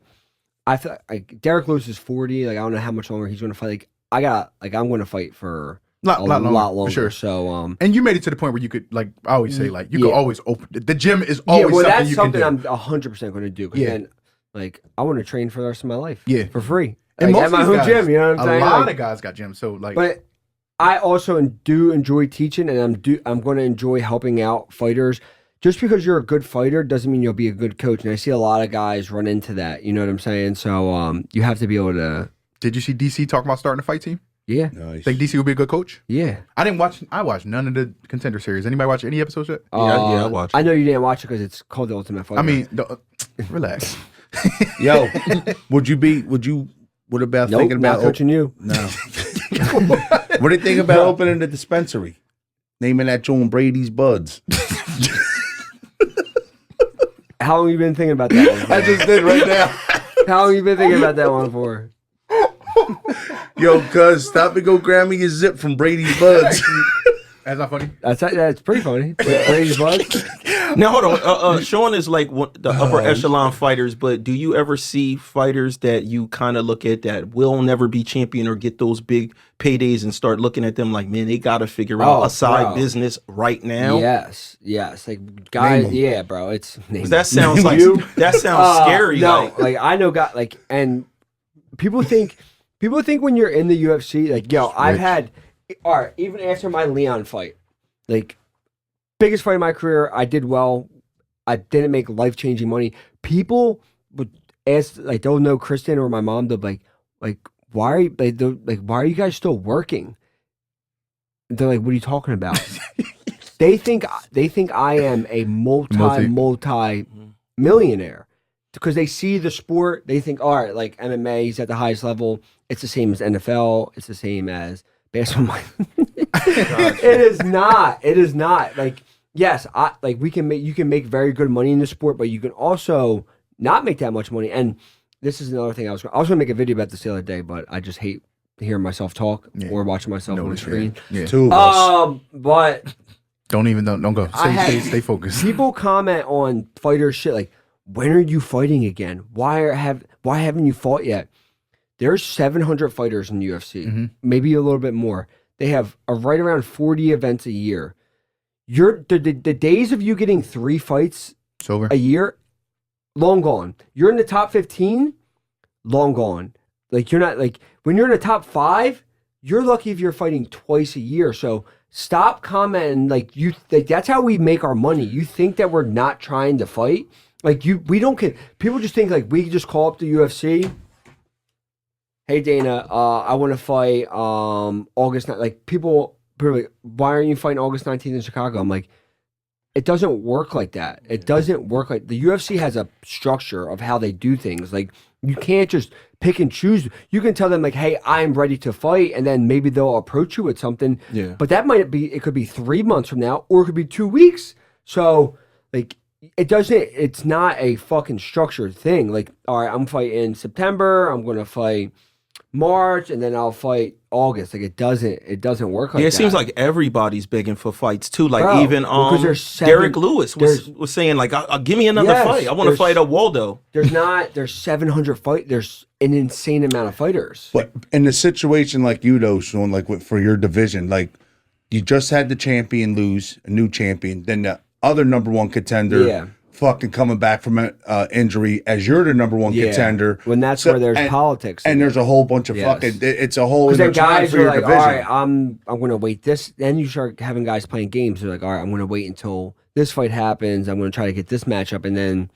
I feel like Derek Lewis is 40. Like I don't know how much longer he's gonna fight. Like I'm gonna fight for a lot longer. For sure. So
and you made it to the point where you could, like I always say, like you could always open the gym is always
well,
something
that's
you
something
can do.
I'm 100% going to do. Because then, like, I want to train for the rest of my life.
Yeah.
For free.
And
Like,
most
at my
of
home
these
gym,
guys,
you know what I'm saying?
A lot
Like,
of guys got gyms, so like.
But I also do enjoy teaching, and I'm going to enjoy helping out fighters. Just because you're a good fighter doesn't mean you'll be a good coach. And I see a lot of guys run into that. You know what I'm saying? So you have to be able to.
Did you see DC talking about starting a fight team?
Yeah.
Nice.
Think DC would be a good coach?
Yeah.
I watched none of the Contender series. Anybody watch any episodes yet?
Yeah, I watched.
I know you didn't watch it because it's called The Ultimate Fighter.
I mean, relax.
Yo, would about
nope,
thinking about
not coaching you.
No. What do you think about opening a dispensary? Naming that joint Brady's Buds.
How long you been thinking about that one for?
I just did right now.
How long you been thinking about that one for?
Yo, cuz, stop and go grab me a zip from Brady's Buds.
That's not funny.
That's pretty funny. Brady's Buds.
Now hold on. Sean is like the upper echelon fighters, but do you ever see fighters that you kind of look at that will never be champion or get those big paydays and start looking at them like, man, they got to figure out a side business right now?
Yes. Like guys, yeah, bro. It's
that sounds like that sounds scary.
No, like I know guys like, and people think when you're in the UFC, like yo, I've had. All right, even after my Leon fight, like biggest fight of my career, I did well. I didn't make life-changing money. People would ask, like they'll know Kristen or my mom. They'll be like, why are you why are you guys still working? They're like, what are you talking about? they think I am a multi millionaire because they see the sport. They think, all right, like MMA, he's at the highest level. It's the same as NFL. It's the same as basketball. It is not. Like, yes, you can make very good money in the sport, but you can also not make that much money. And this is another thing I was going to make a video about this the other day, but I just hate hearing myself talk or watching myself on the screen.
Yeah.
Two of us.
But
don't go. Stay focused.
People comment on fighter shit like, when are you fighting again? Why haven't you fought yet? There's 700 fighters in the UFC, maybe a little bit more. They have right around 40 events a year. The days of you getting 3 fights a year, long gone. You're in the top 15, long gone. Like you're not like when you're in the top 5, you're lucky if you're fighting twice a year. So stop commenting like that's how we make our money. You think that we're not trying to fight? Like we don't get people just think like we just call up the UFC. Hey Dana, I want to fight August 9th. Like people are like, why aren't you fighting August 19th in Chicago? I'm like, it doesn't work like that. It doesn't work like the UFC has a structure of how they do things. Like you can't just pick and choose. You can tell them like, hey, I'm ready to fight, and then maybe they'll approach you with something. Yeah. But that it could be 3 months from now, or it could be 2 weeks. So like it's not a fucking structured thing. Like, all right, I'm fighting September, I'm gonna fight March, and then I'll fight August. Like it doesn't work like that.
Yeah, it seems like everybody's begging for fights too. Like
Bro,
even Derek Lewis was saying like, give me another fight. I want to fight a Waldo.
There's 700 fight. There's an insane amount of fighters.
But in a situation like you though, Sean, like for your division, like you just had the champion lose, a new champion, then the other number 1 contender. Fucking coming back from an injury as you're the number 1 contender.
When that's where there's politics.
And there's a whole bunch of fucking, it's a whole
then guys
for your
are like,
division.
all right, I'm going to wait this. Then you start having guys playing games. They're like, all right, I'm going to wait until this fight happens. I'm going to try to get this matchup. And then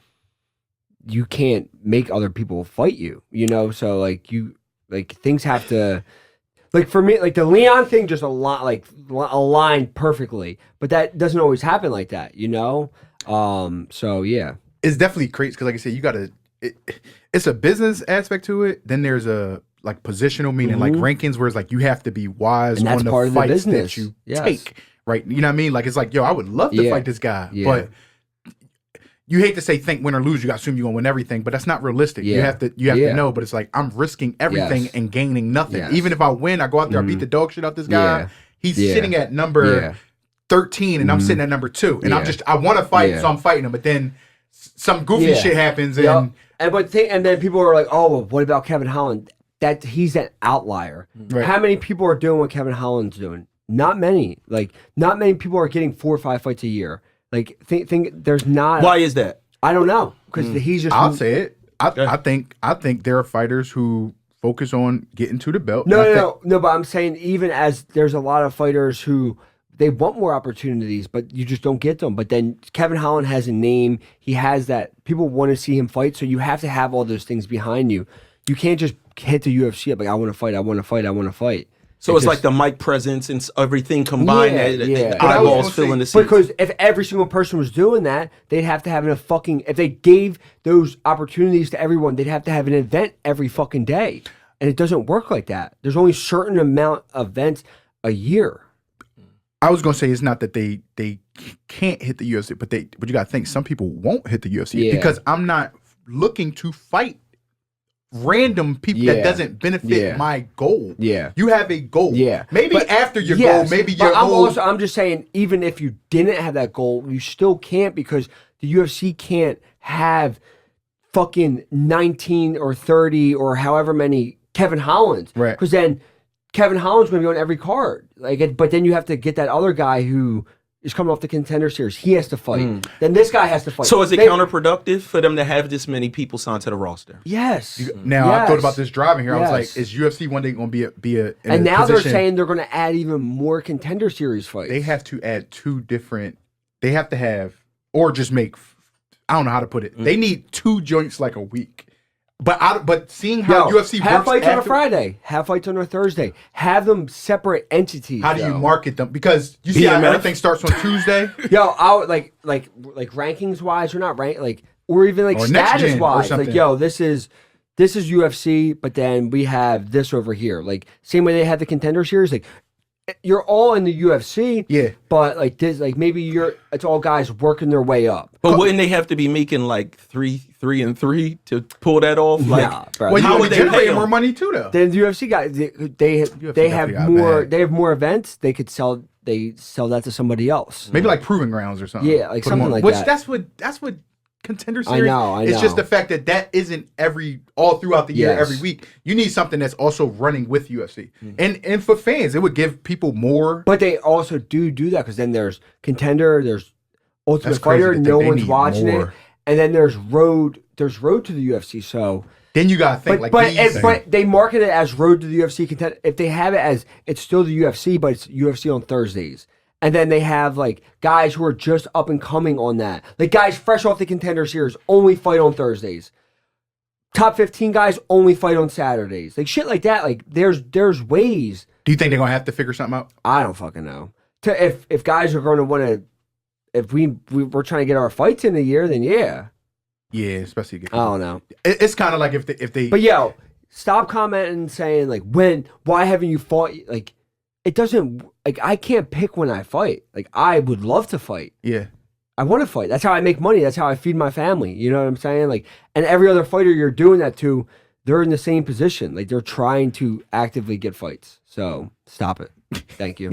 you can't make other people fight you, you know? So like things have to, Like for me, like the Leon thing just aligned perfectly, but that doesn't always happen like that, you know? So yeah.
It's definitely crazy because, like I said, you got to. It's a business aspect to it. Then there's a like positional meaning, like rankings, where it's like you have to be wise
And that's
on the
part of the
fights
business.
that you
Yes.
take, right? You know what I mean? Like it's like, yo, I would love to
Yeah.
fight this guy,
Yeah.
but you hate to say think win or lose. You got to assume you're gonna win everything, but that's not realistic. You
Yeah.
have to
Yeah.
know. But it's like I'm risking everything
Yes.
and gaining nothing.
Yes.
Even if I win, I go out there, I beat the dog shit out this guy.
Yeah.
He's
Yeah.
sitting at number
Yeah.
13, and I'm sitting at number 2, and
Yeah.
I want to fight,
Yeah.
so I'm fighting him, but then some goofy
Yeah.
shit happens, and
Yup. And then people are like, oh, well, what about Kevin Holland? That he's an outlier.
Right.
How many people are doing what Kevin Holland's doing? Not many. Like, not many people are getting 4 or 5 fights a year. Like, think there's not.
Why is that?
I don't know, because he's just.
I'll say it. I think there are fighters who focus on getting to the belt. And I think-
No. But I'm saying even as there's a lot of fighters who they want more opportunities, but you just don't get them. But then Kevin Holland has a name. He has that. People want to see him fight, so you have to have all those things behind you. You can't just hit the UFC up like I want to fight. I want to fight. I want to fight.
So it's like the mic presence and everything combined.
Yeah,
that
yeah.
But I was
eyeballs
gonna
filling
say-
the seats.
Because if every single person was doing that, they'd have to have if they gave those opportunities to everyone, they'd have to have an event every fucking day. And it doesn't work like that. There's only a certain amount of events a year.
I was gonna say it's not that they can't hit the UFC, but you gotta think some people won't hit the UFC
Yeah.
because I'm not looking to fight random people that
Yeah.
doesn't benefit
Yeah.
my goal.
Yeah.
You have a goal.
Yeah.
Maybe
But-
after your
Yes,
goal, maybe
but
your goal.
I'm just saying, even if you didn't have that goal, you still can't because the UFC can't have fucking 19 or 30 or however many Kevin Hollands.
Right.
Because then Kevin Holland's going to be on every card. But then you have to get that other guy who is coming off the Contender Series. He has to fight. Then this guy has to fight.
So is it
They-
counterproductive for them to have this many people signed to the roster?
Yes.
Now I thought
Yes.
about this driving here. I was
Yes.
like, is UFC one day going to be a in
And
a
now they're
position-
saying they're going to add even more Contender Series fights.
they have to add 2 different. They have to have or just make. I don't know how to put it. They need 2 joints like a week. But seeing how UFC
have
works
fights on a
after-
Friday, have fights on a Thursday, have them separate entities.
How do you
though.
market them? Because you see how
BMF?
everything starts on Tuesday.
Yo, I would like rankings wise, or not or even like
Or next gen
status
or
wise.
something.
Like, yo, this is UFC, but then we have this over here. Like same way they had the Contender Series. Like you're all in the UFC,
Yeah.
but like this, like maybe it's all guys working their way up.
But wouldn't they have to be making like 3 and 3 to pull that off? Like,
Nah, bro.
Well, you
how
would
would they pay
generate
them?
more money too, though.
Then the UFC guys, they
definitely
have
got
more.
bag.
They have more events. They could sell. They sell that to somebody else.
Maybe like Proving Grounds or something.
Yeah, like
Put 'em
something
on-
like
which
that.
That's what Contender
I
Series.
know.
It's just the fact that isn't all throughout the year,
Yes.
every week. You need something that's also running with UFC, and for fans, it would give people more.
But they also do that because then there's Contender, there's Ultimate
That's crazy
Fighter,
to think
no
they
one's
need
watching
more.
it, and then there's Road to the UFC. So,
Then you gotta think
but they market it as Road to the UFC Contender. If they have it as it's still the UFC, but it's UFC on Thursdays. And then they have like guys who are just up and coming on that. Like guys fresh off the Contender Series only fight on Thursdays. Top 15 guys only fight on Saturdays. Like shit like that. Like there's ways.
Do you think they're gonna have to figure something out?
I don't fucking know. If guys are going to want to, if we're trying to get our fights in a year, then yeah.
Yeah, especially.
I don't know.
It's kind of like if they.
But yo, stop commenting and saying like why haven't you fought? Like it doesn't. Like I can't pick when I fight. Like I would love to fight.
Yeah.
I want to fight. That's how I make money. That's how I feed my family. You know what I'm saying? Like, and every other fighter you're doing that to, they're in the same position. Like they're trying to actively get fights. So stop it. Thank you.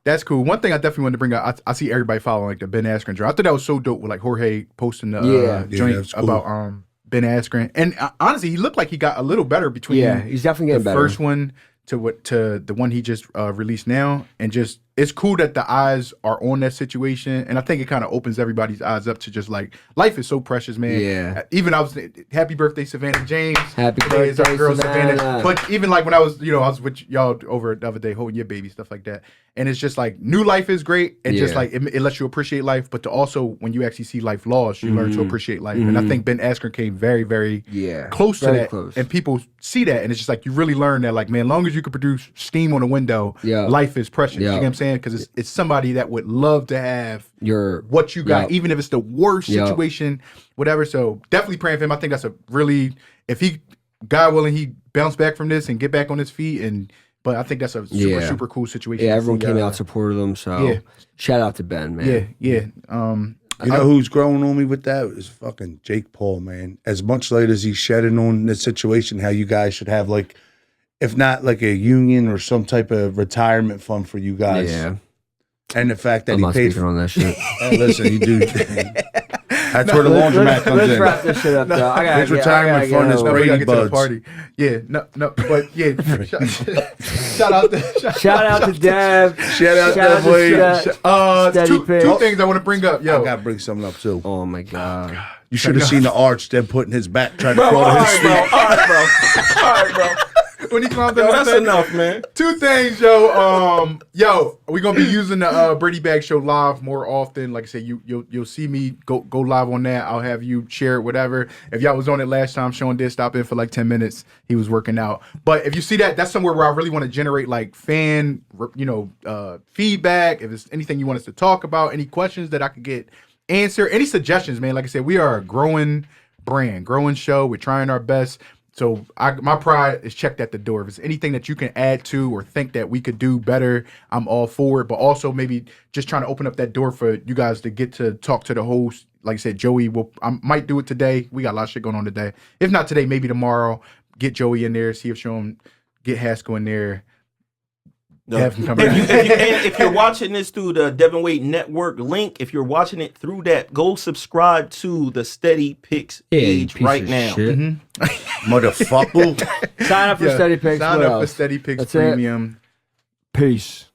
That's cool. One thing I definitely wanted to bring up, I see everybody following like the Ben Askren draw. I thought that was so dope with like Jorge posting the joint
that's cool.
about Ben Askren. And honestly, he looked like he got a little better between
Yeah, he's definitely
the
getting better.
first one to the one he just released now, and just it's cool that the eyes are on that situation, and I think it kind of opens everybody's eyes up to just like life is so precious, man.
Yeah.
Even I was happy birthday, Savannah James.
Happy
Today is our
birthday,
girl
Savannah.
But even like when I was, I was with y'all over the other day holding your baby, stuff like that. And it's just like new life is great, and just like it lets you appreciate life, but to also when you actually see life lost, you learn to appreciate life. And I think Ben Askren came very, very close to that,
close.
and people see that, and it's just like you really learn that, like, man, as long as you can produce steam on a window, life is precious. You know what I'm saying? Because it's somebody that would love to have what you got, even if it's the worst situation, whatever. So definitely praying for him. I think that's a really, if he, God willing, he bounce back from this and get back on his feet. But I think that's a super cool situation.
Yeah, everyone came out, supported him. So shout out to Ben, man.
Yeah.
You know who's growing on me with that is fucking Jake Paul, man. As much light as he's shedding on the situation, how you guys should have, like, if not like a union or some type of retirement fund for you guys.
Yeah.
And the fact that
I'm
he
not
paid
speaking on that shit.
Hey, listen, you do. That's where the laundromat comes
Let's
in.
wrap this shit up, though.
His retirement fund is
No, we gotta
Brady
get to the
Buds.
party. Yeah, no, but yeah. Shout out to
Shout out to Dev.
Shout out to Wade.
Steady
two
Picks.
things I want to bring up.
I
Yo,
gotta bring something up too.
Oh my god.
You should have seen the arch Dev putting his back trying to
Bro,
crawl
all
to his
right,
feet.
bro. All right, bro.
when he climbed
Yo,
up
that's
that-
enough, man.
Two things, yo. We're gonna be using the BradyBagz show live more often. Like I said, you'll see me go live on that. I'll have you share it, whatever. If y'all was on it last time, Sean did stop in for like 10 minutes. He was working out. But if you see that, that's somewhere where I really want to generate like fan, feedback. If it's anything you want us to talk about, any questions that I could get answer, any suggestions, man. Like I said, we are a growing brand, growing show. We're trying our best. So my pride is checked at the door. If it's anything that you can add to or think that we could do better, I'm all for it. But also maybe just trying to open up that door for you guys to get to talk to the host. Like I said, Joey I might do it today. We got a lot of shit going on today. If not today, maybe tomorrow. Get Joey in there, see if Sean, get Haskell in there.
No.
Have him come
If you're watching this through the Devin Wade Network link, if you're watching it through that, go subscribe to the Steady Picks page right now.
Motherfucker.
Sign up for Steady Picks.
Sign
What
up
else?
for Steady Picks
That's it.
Premium.
Peace.